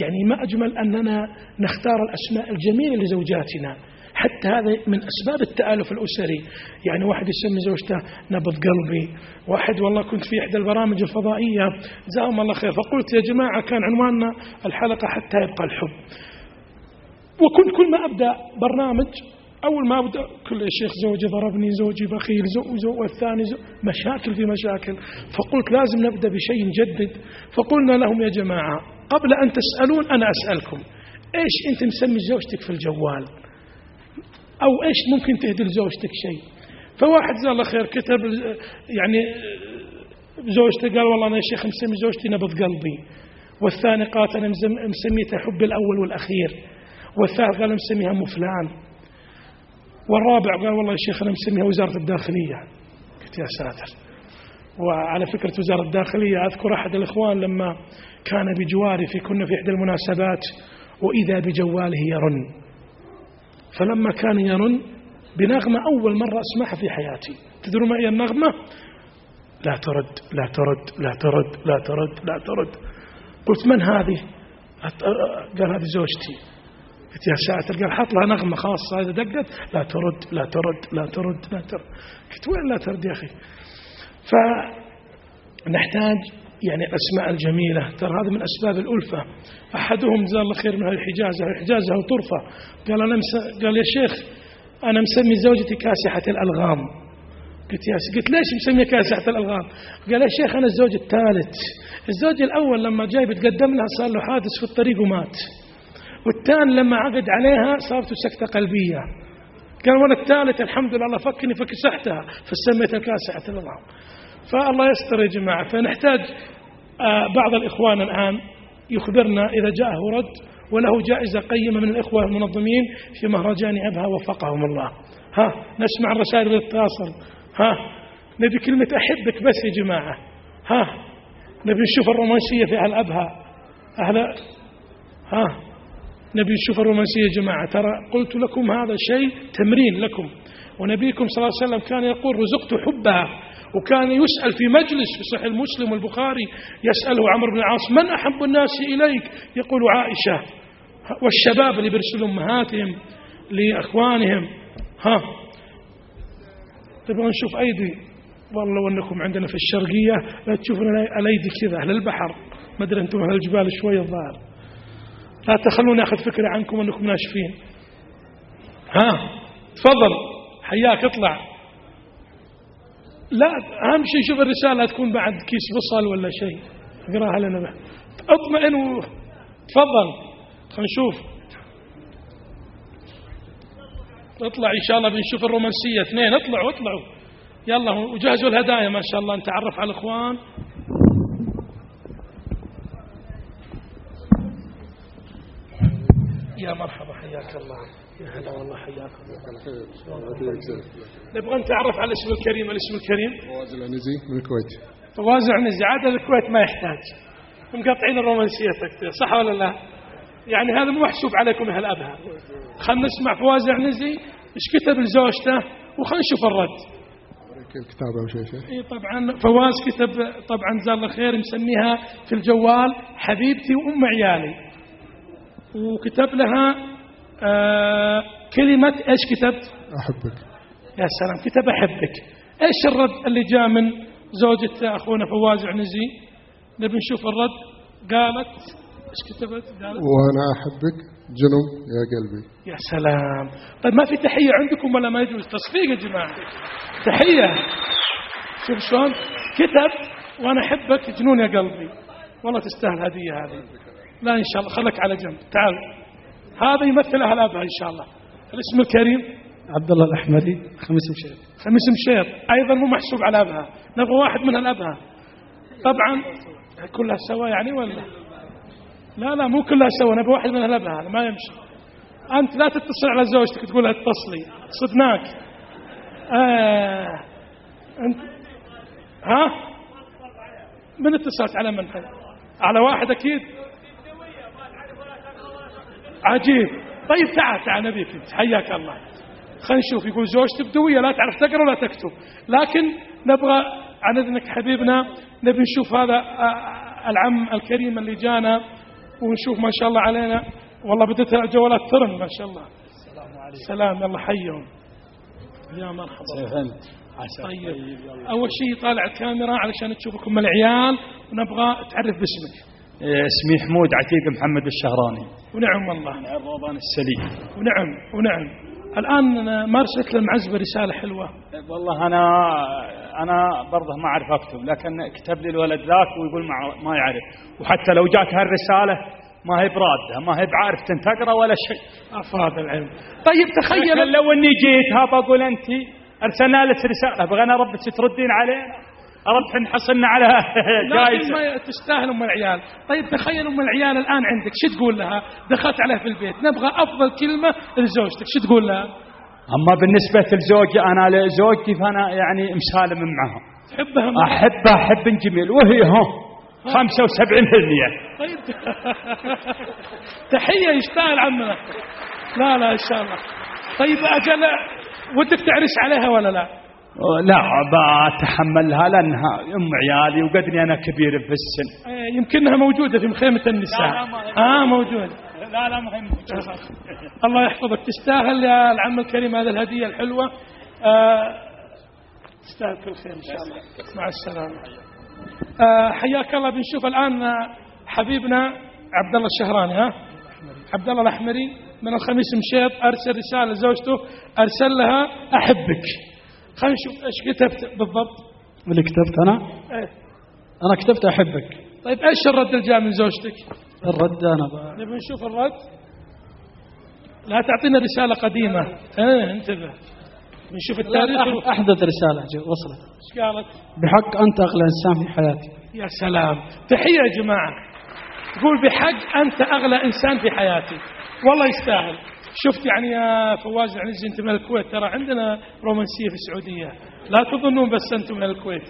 Speaker 2: يعني ما أجمل أننا نختار الأسماء الجميلة لزوجاتنا، حتى هذا من أسباب التآلف الأسري. يعني واحد يسمي زوجته نبض قلبي، واحد والله كنت في إحدى البرامج الفضائية جزاهم الله خير، فقلت يا جماعة كان عنواننا الحلقة حتى يبقى الحب. وكنت كل ما أبدأ برنامج أول ما أبدأ كل شيخ زوجي ضربني، زوجي بخيل، والثاني مشاكل في مشاكل. فقلت لازم نبدأ بشيء جدد. فقلنا لهم يا جماعة قبل أن تسألون أنا أسألكم، إيش أنت مسمي زوجتك في الجوال؟ أو إيش ممكن تهدي لزوجتك شيء؟ فواحد جزاه الله خير كتب يعني زوجته قال والله أنا يا شيخ مسمي زوجتي نبض قلبي، والثاني قال أنا مسميتها حب الأول والأخير، والثالث قال مسميها أم فلان، والرابع قال والله يا شيخ أنا مسميها وزارة الداخلية. قلت يا ساتر. وعلى فكرة وزارة الداخلية أذكر أحد الإخوان لما كان بجواري كنا في إحدى المناسبات وإذا بجواله يرن، فلما كان يرن بنغمة أول مرة أسمعها في حياتي. تدرون ما هي النغمة؟ لا ترد لا ترد لا ترد لا ترد لا ترد. قلت من هذه؟ قال هذه زوجتي. قلت يا ساتر. قال حط لها نغمة خاصة إذا دقت لا ترد لا ترد لا ترد لا ترد. قلت وين لا ترد يا أخي؟ فنحتاج يعني الأسماء الجميلة، ترى هذا من أسباب الألفة. أحدهم جزاه الله خير من أهل الحجازة وطرفة قال يا شيخ أنا مسمي زوجتي كاسحة الألغام. قلت ليش مسمي كاسحة الألغام؟ قال يا شيخ أنا الزوج الثالث، الزوج الأول لما جاي بتقدم لها صار له حادث في الطريق ومات، والثاني لما عقد عليها صارت سكتة قلبية. قال وانا الثالث الحمد لله الله فكني فكسحتها فسميتها كاسحة الألغام. فالله يستر يا جماعة. فنحتاج بعض الإخوان الآن يخبرنا إذا جاءه رد، وله جائزة قيمة من الإخوة المنظمين في مهرجان أبها وفقهم الله. نسمع الرسائل والاتصال. نبي كلمة أحبك بس يا جماعة. نبي نشوف الرومانسية في أهل أبها. نبي نشوف الرومانسية يا جماعة. ترى قلت لكم هذا شيء تمرين لكم. ونبيكم صلى الله عليه وسلم كان يقول رزقت حبها، وكان يسأل في مجلس في صحيح مسلم والبخاري يسأله عمرو بن العاص من أحب الناس إليك؟ يقول عائشة. والشباب اللي بيرسلوا أمهاتهم لأخوانهم. تبغى نشوف أيدي؟ والله وأنكم عندنا في الشرقية لا تشوفون الأيدي كذا أهل البحر، ما أدري أنتم أهل الجبال شوية الظاهر. لا تخلوني أخذ فكرة عنكم أنكم ناشفين. تفضل حياك اطلع. لا أهم شيء شوف الرسالة تكون بعد كيس بصل ولا شيء اقراها لنا به. اطمئن تفضل خلينا نشوف. اطلع إن شاء الله بنشوف الرومانسية. اثنين اطلعوا يلا وجهزوا الهدايا ما شاء الله نتعرف على الإخوان. يا مرحبا حياك الله. يا هلا والله حياك الله. نبغى نتعرف على الاسم الكريم. الاسم الكريم
Speaker 3: فواز العنزي من الكويت.
Speaker 2: فواز العنزي. عادة الكويت ما يحتاج، مقطعين الرومانسية كثير صح ولا لا؟ يعني هذا مو محسوب عليكم أهل أبها. خلنا نسمع فواز العنزي ايش كتب لزوجته وخلنا نشوف الرد.
Speaker 3: الكتاب أو شيء.
Speaker 2: طبعا فواز كتب طبعا جزاه الله خير مسميها في الجوال حبيبتي وأم عيالي، وكتب لها كلمة ايش كتبت؟
Speaker 3: أحبك.
Speaker 2: يا سلام كتب أحبك. ايش الرد اللي جاء من زوجة أخونا فواز العنزي؟ نبي نشوف الرد. قالت ايش كتبت؟ قالت
Speaker 3: وأنا أحبك جنم يا قلبي.
Speaker 2: يا سلام. طيب ما في تحية عندكم ولا ما يجوز؟ تصفيق يا جماعة تحية. شوف شلون كتب وأنا أحبك جنون يا قلبي. والله تستاهل هدية هذه. لا إن شاء الله خلك على جنب. تعال هذا يمثل أهل أبها إن شاء الله. الاسم الكريم
Speaker 1: عبد الله الأحمدي خميس مشير.
Speaker 2: خميس مشير أيضا مو محسوب على أبها، نبغى واحد من أهل أبها. طبعا كلها سوا يعني ولا لا مو كلها سوا، نبغى واحد من أهل أبها. هذا ما يمشي. أنت لا تتصل على زوجتك تقول لها اتصلي صدناك. أنت من اتصلت على من؟ على واحد أكيد. عجيب. طيب تعال نبيك انت حياك الله. خلينا نشوف. يقول زوجتي بدوية لا تعرف تقرأ ولا تكتب، لكن نبغى عن إذنك حبيبنا نبي نشوف هذا العم الكريم اللي جانا ونشوف ما شاء الله علينا. والله بدت جوالات ترن ما شاء الله. السلام يلا حيهم يا مرحبا. طيب أول شيء طالع الكاميرا علشان تشوفكم العيال ونبغى تعرف باسمك.
Speaker 4: اسمي حمود عتيق محمد الشهراني.
Speaker 2: ونعم والله.
Speaker 4: من الروضان السليم.
Speaker 2: ونعم. الآن ما أرسلت للمعزبة رسالة حلوة؟
Speaker 4: والله أنا برضه ما أعرف أكتب، لكن كتب لي الولد ذاك ويقول ما يعرف، وحتى لو جات هالرسالة ما هي برادة، ما هي بعارف تنتقرأ ولا شيء.
Speaker 2: أفراد العلم. طيب تخيل
Speaker 4: لو إني جيت ها بقول أنت أرسلنا لك رسالة بغينا ربك تردين علينا، ربح نحصلنا على جائزة.
Speaker 2: ما تستاهل أم العيال. طيب تخيل أم العيال الآن عندك، شو تقول لها؟ دخلت عليها في البيت، نبغى أفضل كلمة لزوجتك، شو تقول لها؟
Speaker 4: أما بالنسبة لزوجي، أنا لزوجتي فأنا يعني مسالم معها.
Speaker 2: تحبها؟
Speaker 4: أحبها حب جميل، وهي 75%.
Speaker 2: طيب تحية يستاهل عمنا. لا إن شاء الله. طيب أجل ودك تعرس عليها ولا لا؟
Speaker 4: لا بتحملها لأنها أم عيالي وقدني أنا كبير في السن.
Speaker 2: يمكنها موجودة في مخيمة النساء. موجودة.
Speaker 4: لا ما هي موجودة.
Speaker 2: الله يحفظك. تستاهل يا العم الكريم هذه الهدية الحلوة. تستاهل كل خير إن شاء الله. مع السلامة. حياك الله. بنشوف الآن حبيبنا عبد الله الشهراني. عبد الله الأحمري من الخميس مشيط أرسل رسالة لزوجته، أرسل لها أحبك. خلينا نشوف ايش كتبت بالضبط.
Speaker 1: اللي كتبت أنا؟ أنا كتبت أحبك.
Speaker 2: طيب ايش الرد اللي جاء من زوجتك؟
Speaker 1: الرد أنا
Speaker 2: نبي نشوف الرد. لا تعطينا رسالة قديمة. انتبه نشوف التاريخ.
Speaker 1: أحدث رسالة وصلت.
Speaker 2: ايش قالت؟
Speaker 1: بحق أنت أغلى إنسان في حياتي.
Speaker 2: يا سلام. تحية يا جماعة. تقول بحق أنت أغلى إنسان في حياتي. والله يستاهل. شفت يعني يا فواز العنزي أنت من الكويت، ترى عندنا رومانسية في السعودية، لا تظنون بس أنتم من الكويت.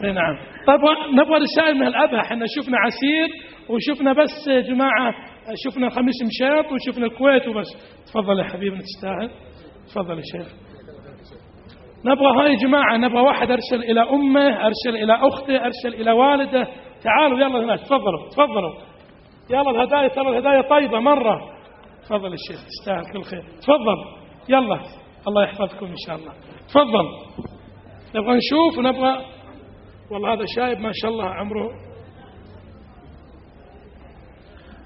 Speaker 2: نعم. طيب نبغى رسائل من الأبها. احنا شفنا عسير وشفنا بس يا جماعة، شفنا خميس مشيط وشفنا الكويت وبس. تفضل يا حبيبنا تستاهل. تفضل يا شيخ. نبغى هاي يا جماعة، نبغى واحد أرسل إلى أمه، أرسل إلى أخته، أرسل إلى والده. تعالوا يلا هناك. تفضلوا يلا. الهدايا ترى الهدايا طيبة مرة. تفضل الشيخ تستاهل كل خير. تفضل يلا. الله يحفظكم إن شاء الله. تفضل. نبغى نشوف ونبغى. والله هذا شايب ما شاء الله عمره،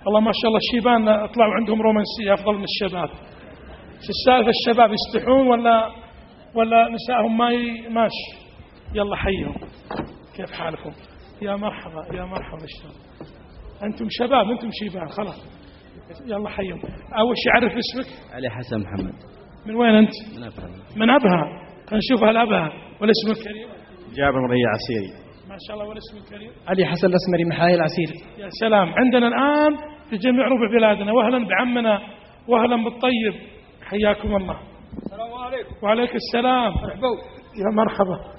Speaker 2: والله ما شاء الله الشيبان طلعوا عندهم رومانسية أفضل من الشباب. في السالفة الشباب يستحون ولا نسائهم ماشي. يلا حيهم. كيف حالكم؟ يا مرحبا الشباب. أنتم شباب، أنتم شيبان خلاص. يلا حيهم. أول شيء عرف اسمك.
Speaker 5: علي حسن محمد.
Speaker 2: من وين أنت؟
Speaker 5: من
Speaker 2: أبها. خلينا نشوف الأبها. والاسم الكريم؟
Speaker 4: جابر مريع عسيري.
Speaker 2: ما شاء الله. والاسم الكريم؟
Speaker 1: علي حسن الأسمري من حي العسيري.
Speaker 2: يا سلام. عندنا الآن في جميع ربع بلادنا. وأهلا بعمنا وأهلا بالطيب. حياكم الله.
Speaker 4: السلام عليكم.
Speaker 2: وعليكم السلام.
Speaker 4: مرحبا.
Speaker 2: يا مرحبا.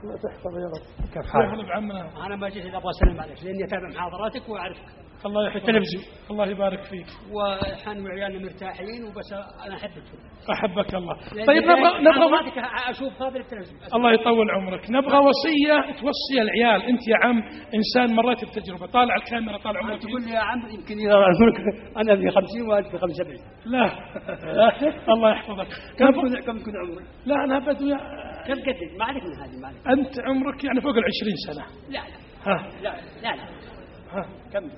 Speaker 2: الله تحفظ يا رب.
Speaker 4: كيف حالك؟
Speaker 2: أهلا بعمنا.
Speaker 6: أنا ما جيت أبغى أسلم عليك لأني أتابع محاضراتك وأعرفك.
Speaker 2: الله يحفظك. التلفزيون. الله يبارك فيك.
Speaker 6: وحن وعيالنا مرتاحين وبس أنا أحبك.
Speaker 2: أحبك الله. طيب نبغى
Speaker 6: أشوف هذا التلفزيون.
Speaker 2: الله يطول عمرك. نبغى وصية توصي العيال. أنت يا عم إنسان مريت بتجربة. طالع الكاميرا طالع عمرك.
Speaker 6: تقول لي يا عم يمكن إذا عمرك أنا في 50 وأنت في 75.
Speaker 2: لا الله يحفظك.
Speaker 6: كم كنت عمرك؟
Speaker 2: لا أنا أبد
Speaker 6: كم قدك؟ ما عليك من هذه ما عليك.
Speaker 2: أنت عمرك يعني فوق 20 سنة.
Speaker 6: لا كم؟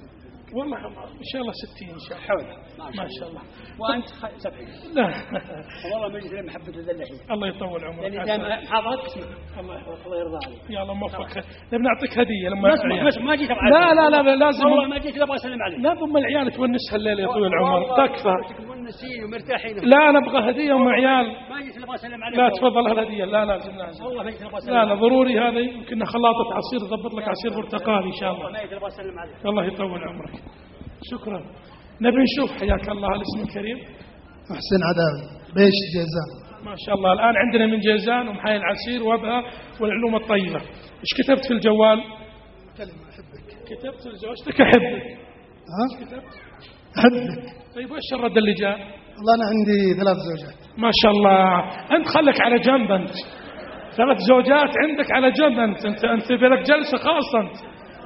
Speaker 2: والله إن شاء الله 60 إن شاء الله. ما شاء الله.
Speaker 6: وأنت 70.
Speaker 2: لا
Speaker 6: والله ما جيت محبة الحين.
Speaker 2: الله يطول عمرك.
Speaker 6: يعني دائما محاضرات تسمع. الله يرضى عليك.
Speaker 2: يا الله موفقك. نبي نعطيك هدية لما
Speaker 6: ما جيت
Speaker 2: لا لازم.
Speaker 6: والله ما جيت أبغى أسلم عليك.
Speaker 2: لا ضم العيال تونسها الليل يا طويل العمر. تكفى.
Speaker 6: مونسين ومرتاحين.
Speaker 2: لا نبغى هدية أم عيال.
Speaker 6: ما جيت أبغى أسلم عليك.
Speaker 2: لا تفضل هالهدية. لا لازم.
Speaker 6: والله ما جيت أبغى أسلم.
Speaker 2: لا ضروري هذا. يمكن خلاطة عصير ضبط لك عصير برتقالي إن شاء الله.
Speaker 6: ما جيت أبغى أسلم عليك.
Speaker 2: الله يطول عمرك. شكرا. نبي نشوف حياك الله الاسم الكريم.
Speaker 7: محسن عداوي بيش جيزان.
Speaker 2: ما شاء الله. الآن عندنا من جيزان ومحايا العسير وابها والعلوم الطيبة. ايش كتبت في الجوال؟
Speaker 7: كلمة أحبك.
Speaker 2: كتبت لزوجتك أحبك.
Speaker 7: أحبك.
Speaker 2: طيب وإيش الرد اللي جاء؟
Speaker 7: والله أنا عندي 3 زوجات.
Speaker 2: ما شاء الله. أنت خلك على جنب أنت. 3 زوجات عندك على جنب أنت بلك جلسة خاصة أنت.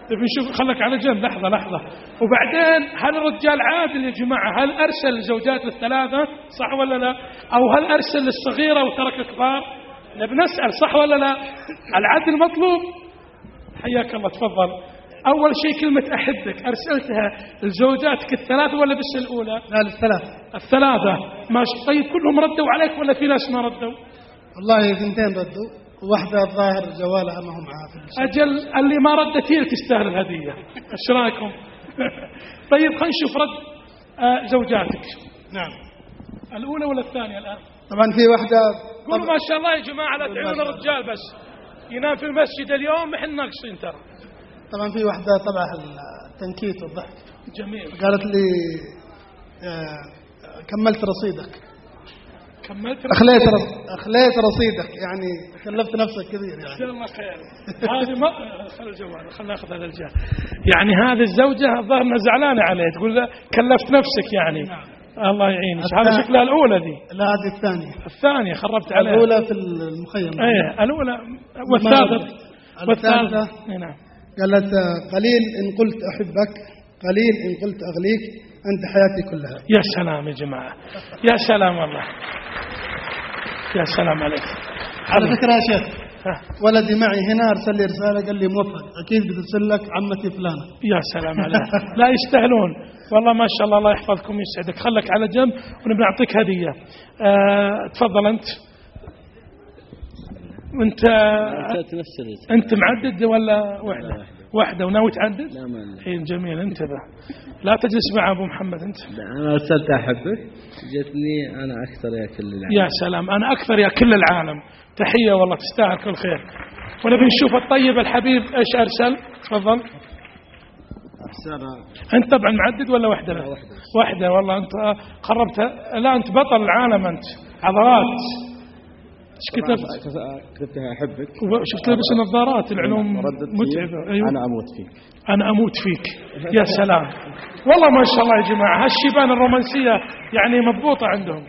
Speaker 2: تبي نشوف خلك على جنب لحظة. وبعدين هل الرجال عادل يا جماعة؟ هل أرسل زوجات ال3 صح ولا لا؟ أو هل أرسل الصغيرة وترك الكبار؟ نبي نسأل صح ولا لا؟ العدل مطلوب. حياك الله تفضل. أول شيء كلمة أحبك أرسلتها لزوجاتك ال3 ولا بس الأولى؟
Speaker 7: لا ال3.
Speaker 2: ماشي. طيب كلهم ردوا عليك ولا في ناس ما ردوا؟
Speaker 7: والله 2 ردوا، وواحدة الظاهر جوالها ما هو معاه.
Speaker 2: أجل اللي ما ردت هي تستاهل الهدية. ايش رايكم؟ طيب خلينا نشوف رد زوجاتك.
Speaker 7: نعم.
Speaker 2: الأولى ولا الثانية الآن؟
Speaker 7: طبعا في واحدة.
Speaker 2: قولوا ما شاء الله يا جماعة، لا تعينون الرجال بس ينام في المسجد اليوم احنا ناقصين ترى.
Speaker 7: طبعا في واحدة طبعا التنكيت والضحك.
Speaker 2: جميل.
Speaker 7: قالت لي كملت رصيدك. أخليت رصيدك، يعني كلفت نفسك كثير يعني.
Speaker 2: إن شاء الله خير. هذه ما خل الجوال، خلنا ناخذ هذا الرجال. يعني هذه الزوجة الظاهر زعلانة عليه، تقول كلفت نفسك يعني. نعم. الله يعينك. هذا شكلها الأولى ذي.
Speaker 7: لا هذه
Speaker 2: الثانية خربت عليها.
Speaker 7: الأولى في المخيم.
Speaker 2: إيه الأولى والثالثة. نعم.
Speaker 7: قالت قليل إن قلت أحبك، قليل إن قلت أغليك، أنت حياتي كلها.
Speaker 2: يا سلام يا جماعة، يا سلام والله، يا سلام عليك.
Speaker 7: على فكرة يا شيخ، ولدي معي هنا أرسل لي رسالة قال لي موفق، أكيد بترسل لك عمتي فلانة.
Speaker 2: يا سلام عليك. لا يستاهلون والله ما شاء الله. الله يحفظكم ويسعدك. خلك على جنب ونبي نعطيك هدية. تفضل أنت معدد ولا واحدة وناوي تعدد؟
Speaker 5: لا ما.
Speaker 2: حين جميل. انتبه لا تجلس مع أبو محمد أنت.
Speaker 5: أنا أرسلت أحبك، جتني أنا أكثر يا كل العالم.
Speaker 2: يا سلام، أنا أكثر يا كل العالم. تحية والله تستاهل كل خير. ونبي نشوف الطيب الحبيب إيش أرسل. تفضل. أنت طبعا معدد ولا واحدة؟ لا واحدة. والله أنت خربتها. لا أنت بطل العالم، أنت عضلات.
Speaker 5: كتبتها أحبك.
Speaker 2: شفت لبس النظارات. العلوم متعبة. أيوة. أنا أموت فيك. يا سلام والله ما شاء الله يا جماعة. هالشيبان الرومانسية يعني مضبوطة عندهم.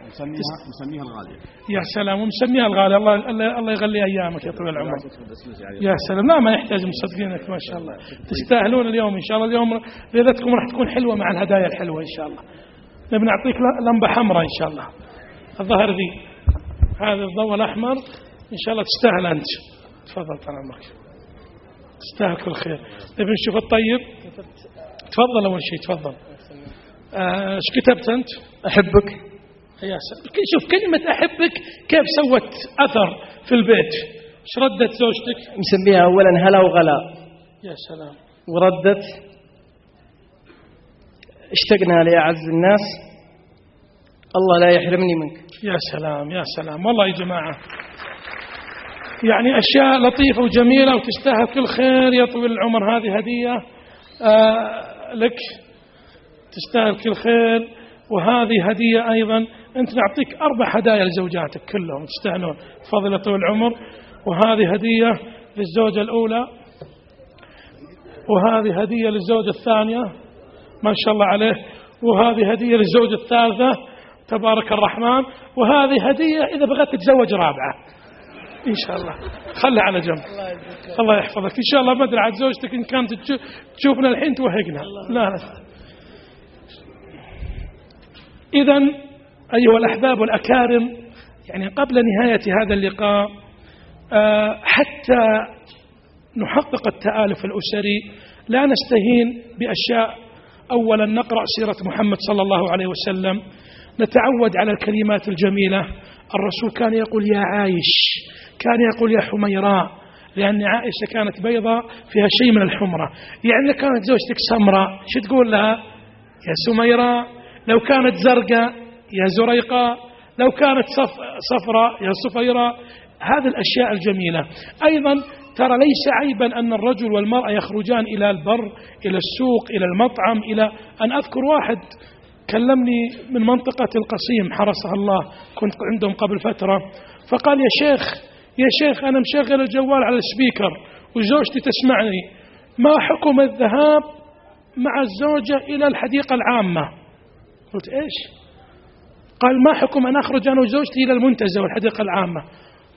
Speaker 5: مسميها الغالية.
Speaker 2: يا سلام ومسميها الغالية. الله يغلي أيامك يا طويل العمر. يا سلام. لا ما يحتاج، مصدقينك ما شاء الله. تستاهلون اليوم إن شاء الله. اليوم ليلتكم راح تكون حلوة مع الهدايا الحلوة إن شاء الله. نبي نعطيك لمبة حمراء إن شاء الله. الظهر ذي هذا الضوء الأحمر إن شاء الله تستاهل أنت. تفضل طال عمرك، تستاهل كل خير. نبي نشوف الطيب. تفضل أول شيء تفضل. ايش كتبت أنت؟
Speaker 6: أحبك.
Speaker 2: يا سلام. شوف كلمة أحبك كيف سوت أثر في البيت. ايش ردت زوجتك؟
Speaker 6: مسميها أولا هلا وغلا.
Speaker 2: يا سلام.
Speaker 6: وردت اشتقنا لأعز الناس، الله لا يحرمني منك.
Speaker 2: يا سلام يا سلام والله يا جماعة، يعني أشياء لطيفة وجميلة وتستاهل كل خير يا طويل العمر. هذه هدية لك تستاهل كل خير، وهذه هدية أيضا. أنت نعطيك 4 هدايا لزوجاتك كلهم تستاهلون. تفضل يا طويل العمر. وهذه هدية للزوجة الأولى، وهذه هدية للزوجة الثانية ما شاء الله عليه، وهذه هدية للزوجة الثالثة تبارك الرحمن، وهذه هدية إذا بغيت تتزوج رابعة إن شاء الله. خلها على جنب. الله يحفظك إن شاء الله. ما أدري عاد زوجتك إن كانت تشوفنا الحين توهقنا. لا. إذن أيها الأحباب والأكارم، يعني قبل نهاية هذا اللقاء حتى نحقق التآلف الأسري لا نستهين بأشياء. أولا نقرأ سيرة محمد صلى الله عليه وسلم، نتعود على الكلمات الجميلة. الرسول كان يقول يا عايش، كان يقول يا حميراء، لأن عائشة كانت بيضاء فيها شيء من الحمرة. يعني كانت زوجتك سمراء شو تقول لها؟ يا سميراء. لو كانت زرقاء يا زريقاء. لو كانت صفراء يا صفيراء. هذه الأشياء الجميلة. أيضا ترى ليس عيبا أن الرجل والمرأة يخرجان إلى البر، إلى السوق، إلى المطعم. إلى أن أذكر واحد كلمني من منطقة القصيم حرسها الله، كنت عندهم قبل فترة، فقال يا شيخ أنا مشغل الجوال على السبيكر وزوجتي تسمعني، ما حكم الذهاب مع الزوجة إلى الحديقة العامة. قلت إيش؟ قال ما حكم أن أخرج أنا وزوجتي إلى المنتزه والحديقة العامة؟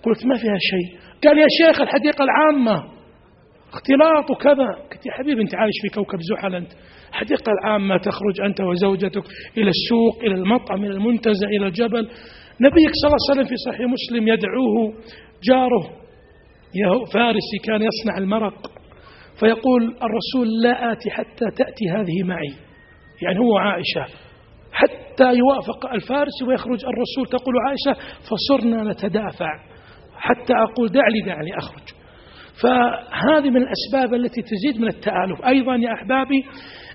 Speaker 2: قلت ما فيها شيء. قال يا شيخ الحديقة العامة اختلاط وكذا. قلت يا حبيبي أنت عايش في كوكب زحل، أنت الحديقة العامة تخرج أنت وزوجتك إلى السوق، إلى المطعم، إلى المنتزه، إلى الجبل. نبيك صلى الله عليه وسلم في صحيح مسلم يدعوه جاره فارسي كان يصنع المرق، فيقول الرسول لا آتي حتى تأتي هذه معي، يعني هو عائشة، حتى يوافق الفارسي ويخرج الرسول. تقول عائشة فصرنا نتدافع حتى أقول دعني أخرج. فهذه من الأسباب التي تزيد من التآلف. أيضا يا أحبابي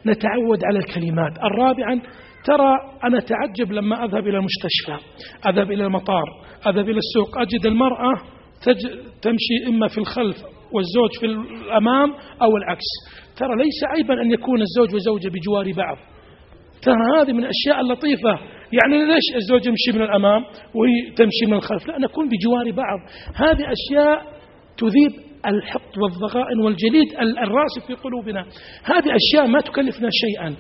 Speaker 2: نتعود على الكلمات. الرابعا، ترى أنا تعجب لما أذهب إلى المستشفى، أذهب إلى المطار، أذهب إلى السوق، أجد المرأة تمشي إما في الخلف والزوج في الأمام أو العكس. ترى ليس عيبا أن يكون الزوج وزوجة بجوار بعض، ترى هذه من الأشياء اللطيفة. يعني ليش الزوج يمشي من الأمام وهي تمشي من الخلف؟ لا، نكون بجوار بعض. هذه أشياء تذيب الحقد والضغائن والجليد الراسخ في قلوبنا. هذه أشياء ما تكلفنا شيئا.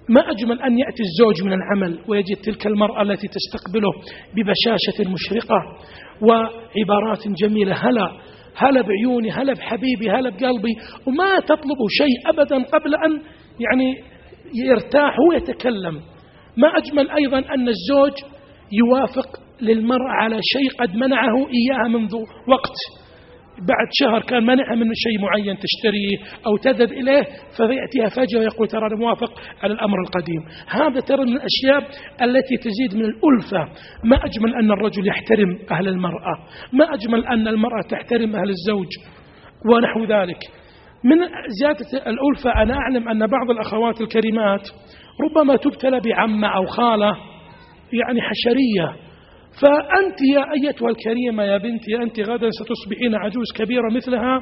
Speaker 2: ما أجمل أن يأتي الزوج من العمل ويجد تلك المرأة التي تستقبله ببشاشة مشرقة وعبارات جميلة، هلا بعيوني، هلا بحبيبي، هلا بقلبي، وما تطلبه شيء أبدا قبل أن يعني يرتاح ويتكلم. ما أجمل أيضا أن الزوج يوافق للمرأة على شيء قد منعه إياها منذ وقت، بعد شهر كان منعها من شيء معين تشتريه أو تذهب إليه، فيأتيها فجأة ويقول ترى أنا موافق على الأمر القديم. هذا ترى من الأشياء التي تزيد من الألفة. ما أجمل أن الرجل يحترم أهل المرأة، ما أجمل أن المرأة تحترم أهل الزوج ونحو ذلك. من زيادة الألفة، أنا أعلم أن بعض الأخوات الكريمات ربما تبتلى بعمة أو خالة يعني حشرية، فأنت يا أيتها الكريمة يا بنتي أنت غدا ستصبحين عجوز كبيرة مثلها،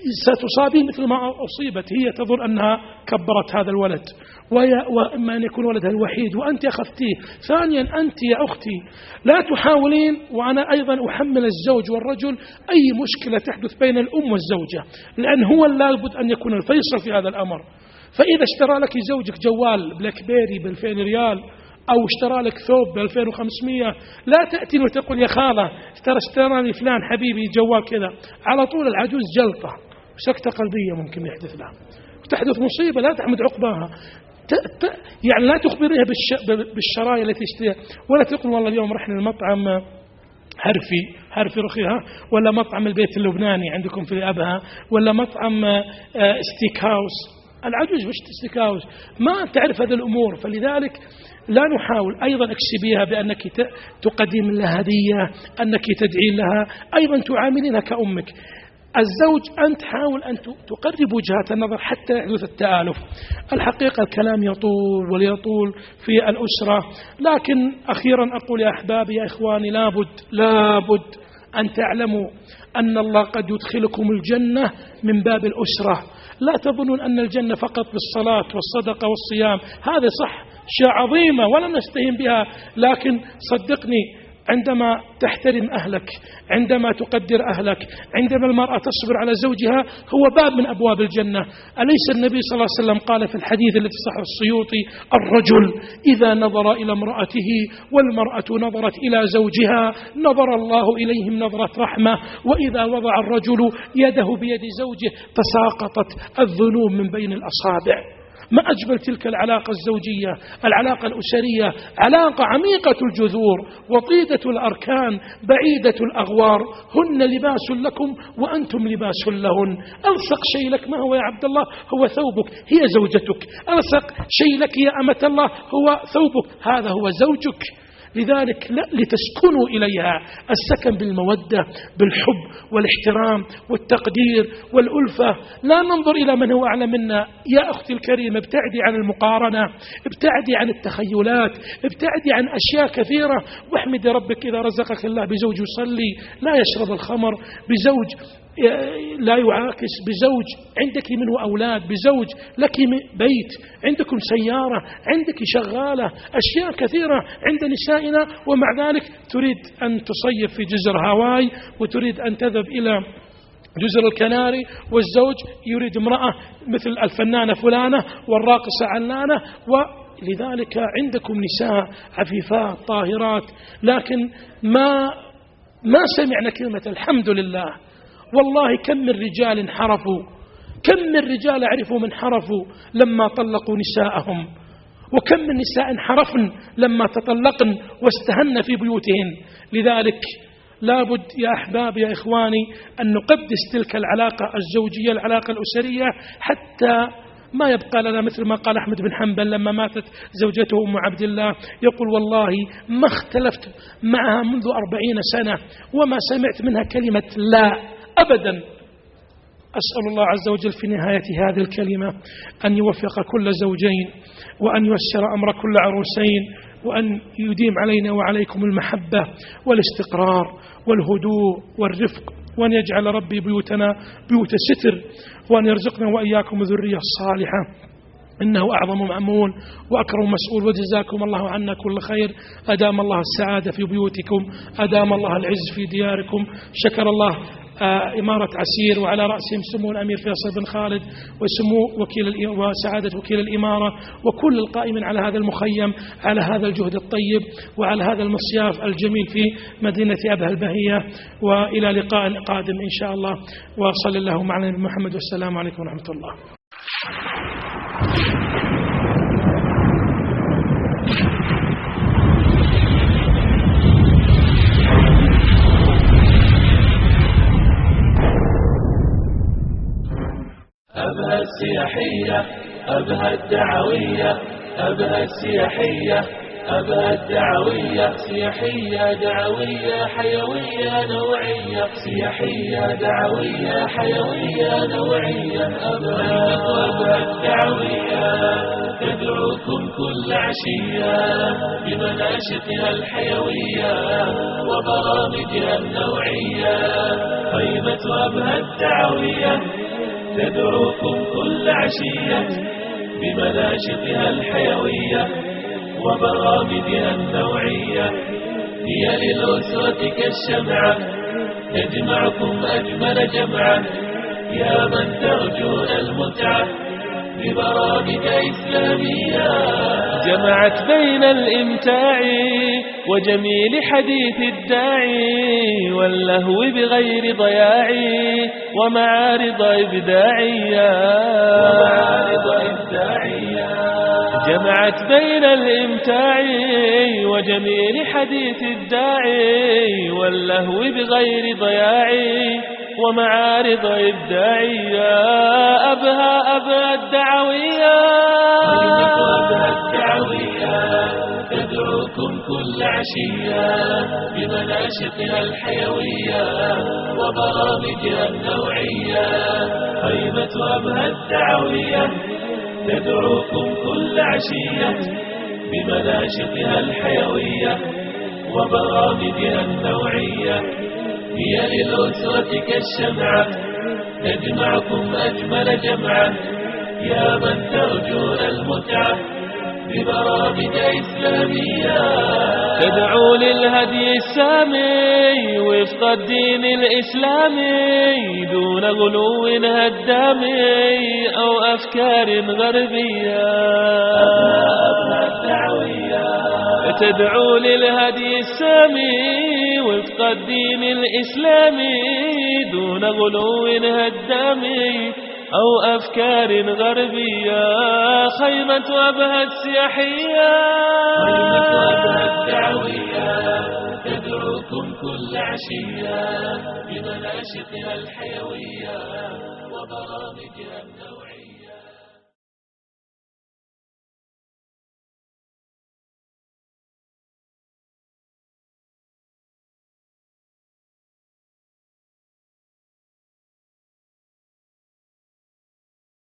Speaker 2: فستصابين مثل ما أصيبت هي، تظن أنها كبرت هذا الولد وإما أن يكون ولدها الوحيد وأنت أخذتيه. ثانيا أنت يا أختي لا تحاولين، وأنا أيضا أحمل الزوج والرجل أي مشكلة تحدث بين الأم والزوجة، لأن هو لابد أن يكون الفيصل في هذا الأمر. فإذا اشترى لك زوجك جوال بلاك بيري ب2000 ريال أو اشترى لك ثوب ب2500، لا تأتي وتقول يا خالة ترى اشترى لي فلان حبيبي جوال كذا. على طول العجوز جلطة وسكتة قلبية ممكن يحدث لها، وتحدث مصيبة لا تحمد عقباها. يعني لا تخبريها بالشرايا التي اشتريها، ولا تقول والله اليوم رحنا المطعم حرفي رخيها، ولا مطعم البيت اللبناني عندكم في أبها، ولا مطعم ستيك هاوس. العجوز مش ستيك هاوس، ما تعرف هذه الأمور. فلذلك لا نحاول. أيضا اكسبيها بأنك تقدم لها هدية، أنك تدعي لها، أيضا تعاملينها كأمك. الزوج أنت حاول أن تقرب وجهات النظر حتى يحدث التآلف. الحقيقة الكلام يطول وليطول في الأسرة، لكن أخيرا أقول يا أحبابي يا إخواني لابد أن تعلموا أن الله قد يدخلكم الجنة من باب الأسرة. لا تظنون أن الجنة فقط بالصلاة والصدقة والصيام، هذا صح شيء عظيمة ولا نستهين بها، لكن صدقني عندما تحترم أهلك، عندما تقدر أهلك، عندما المرأة تصبر على زوجها، هو باب من أبواب الجنة. أليس النبي صلى الله عليه وسلم قال في الحديث الذي صححه السيوطي: الرجل إذا نظر إلى امرأته والمرأة نظرت إلى زوجها نظر الله إليهم نظرة رحمة، وإذا وضع الرجل يده بيد زوجه تساقطت الذنوب من بين الأصابع. ما أجمل تلك العلاقة الزوجية، العلاقة الأسرية، علاقة عميقة الجذور وطيدة الأركان بعيدة الأغوار. هن لباس لكم وأنتم لباس لهن. ألصق شيء لك ما هو يا عبد الله؟ هو ثوبك، هي زوجتك. ألصق شيء لك يا أمة الله هو ثوبك، هذا هو زوجك. لذلك لتسكنوا إليها. السكن بالمودة بالحب والاحترام والتقدير والألفة. لا ننظر إلى من هو أعلى منا. يا أختي الكريمة ابتعدي عن المقارنة، ابتعدي عن التخيلات، ابتعدي عن أشياء كثيرة، واحمدي ربك إذا رزقك الله بزوج يصلي لا يشرب الخمر، بزوج لا يعاكس، بزوج عندك منه أولاد، بزوج لك بيت، عندكم سيارة، عندك شغالة، أشياء كثيرة عند نسائنا، ومع ذلك تريد أن تصيف في جزر هاواي، وتريد أن تذهب إلى جزر الكناري، والزوج يريد امرأة مثل الفنانة فلانة والراقصة علانة، ولذلك عندكم نساء عفيفات طاهرات، لكن ما سمعنا كلمة الحمد لله. والله كم من رجال انحرفوا، كم من رجال عرفوا من حرفوا لما طلقوا نساءهم، وكم من نساء انحرفن لما تطلقن واستهن في بيوتهن. لذلك لابد يا أحباب يا إخواني أن نقدس تلك العلاقة الزوجية، العلاقة الأسرية، حتى ما يبقى لنا مثل ما قال أحمد بن حنبل لما ماتت زوجته أم عبد الله، يقول والله ما اختلفت معها منذ 40 سنة وما سمعت منها كلمة لا أبدا. أسأل الله عز وجل في نهاية هذه الكلمة أن يوفق كل زوجين، وأن ييسر أمر كل عروسين، وأن يديم علينا وعليكم المحبة والاستقرار والهدوء والرفق، وأن يجعل ربي بيوتنا بيوت ستر، وأن يرزقنا وإياكم الذرية الصالحة، إنه أعظم مأمول وأكرم مسؤول. وجزاكم الله عنا كل خير، أدام الله السعادة في بيوتكم، أدام الله العز في دياركم. شكر الله إمارة عسير وعلى رأسهم سمو الأمير فيصل بن خالد وسمو وسعادة وكيل الإمارة وكل القائمين على هذا المخيم على هذا الجهد الطيب وعلى هذا المصياف الجميل في مدينة أبها البهية. وإلى لقاء قادم إن شاء الله، وصلى الله على نبينا محمد، والسلام عليكم ورحمة الله.
Speaker 8: أبها السياحية، أبها الدعوية، أبها السياحية، أبها الدعوية، سياحية دعوية حيوية نوعية، سياحية دعوية حيوية نوعية. أبها الدعوية تدعوكم كل عشية بمناشطها الحيوية وبرامجها النوعية. قيمة أبها الدعوية تدعوكم كل عشية بمناشطها الحيوية وبرامجها النوعية. هي للأسرة كالشمعة تجمعكم أجمل جمعة، يا من ترجون المتعة ببرامج إسلامية. جمعت بين الإمتاع وجميل حديث الداعي واللهو بغير ضياع ومعارض إبداعية. جمعت بين الإمتاع وجميل حديث الداعي واللهو بغير ضياع ومعارض إبداعية. أبها الدعوية، تدعوكم كل عشية بمناشطها الحيوية وبرامجها النوعية. قيمة أبها الدعوية تدعوكم كل عشية بمناشطها الحيوية وبرامجها النوعية. هي للأسرة كالشمعة تجمعكم أجمل جمعة، يا من ترجون المتعة ببرامج إسلامية. تدعو للهدي السامي وفق الدين الإسلامي دون غلو هدامي أو أفكار غربية. تدعو للهدي السامي وفق الدين الإسلامي دون غلو هدامي أو أفكار غربية. خيمة أبها السياحية، خيمة أبها الدعوية تدعوكم كل عشية بمناشطها الحيوية وبرامجها النوعية.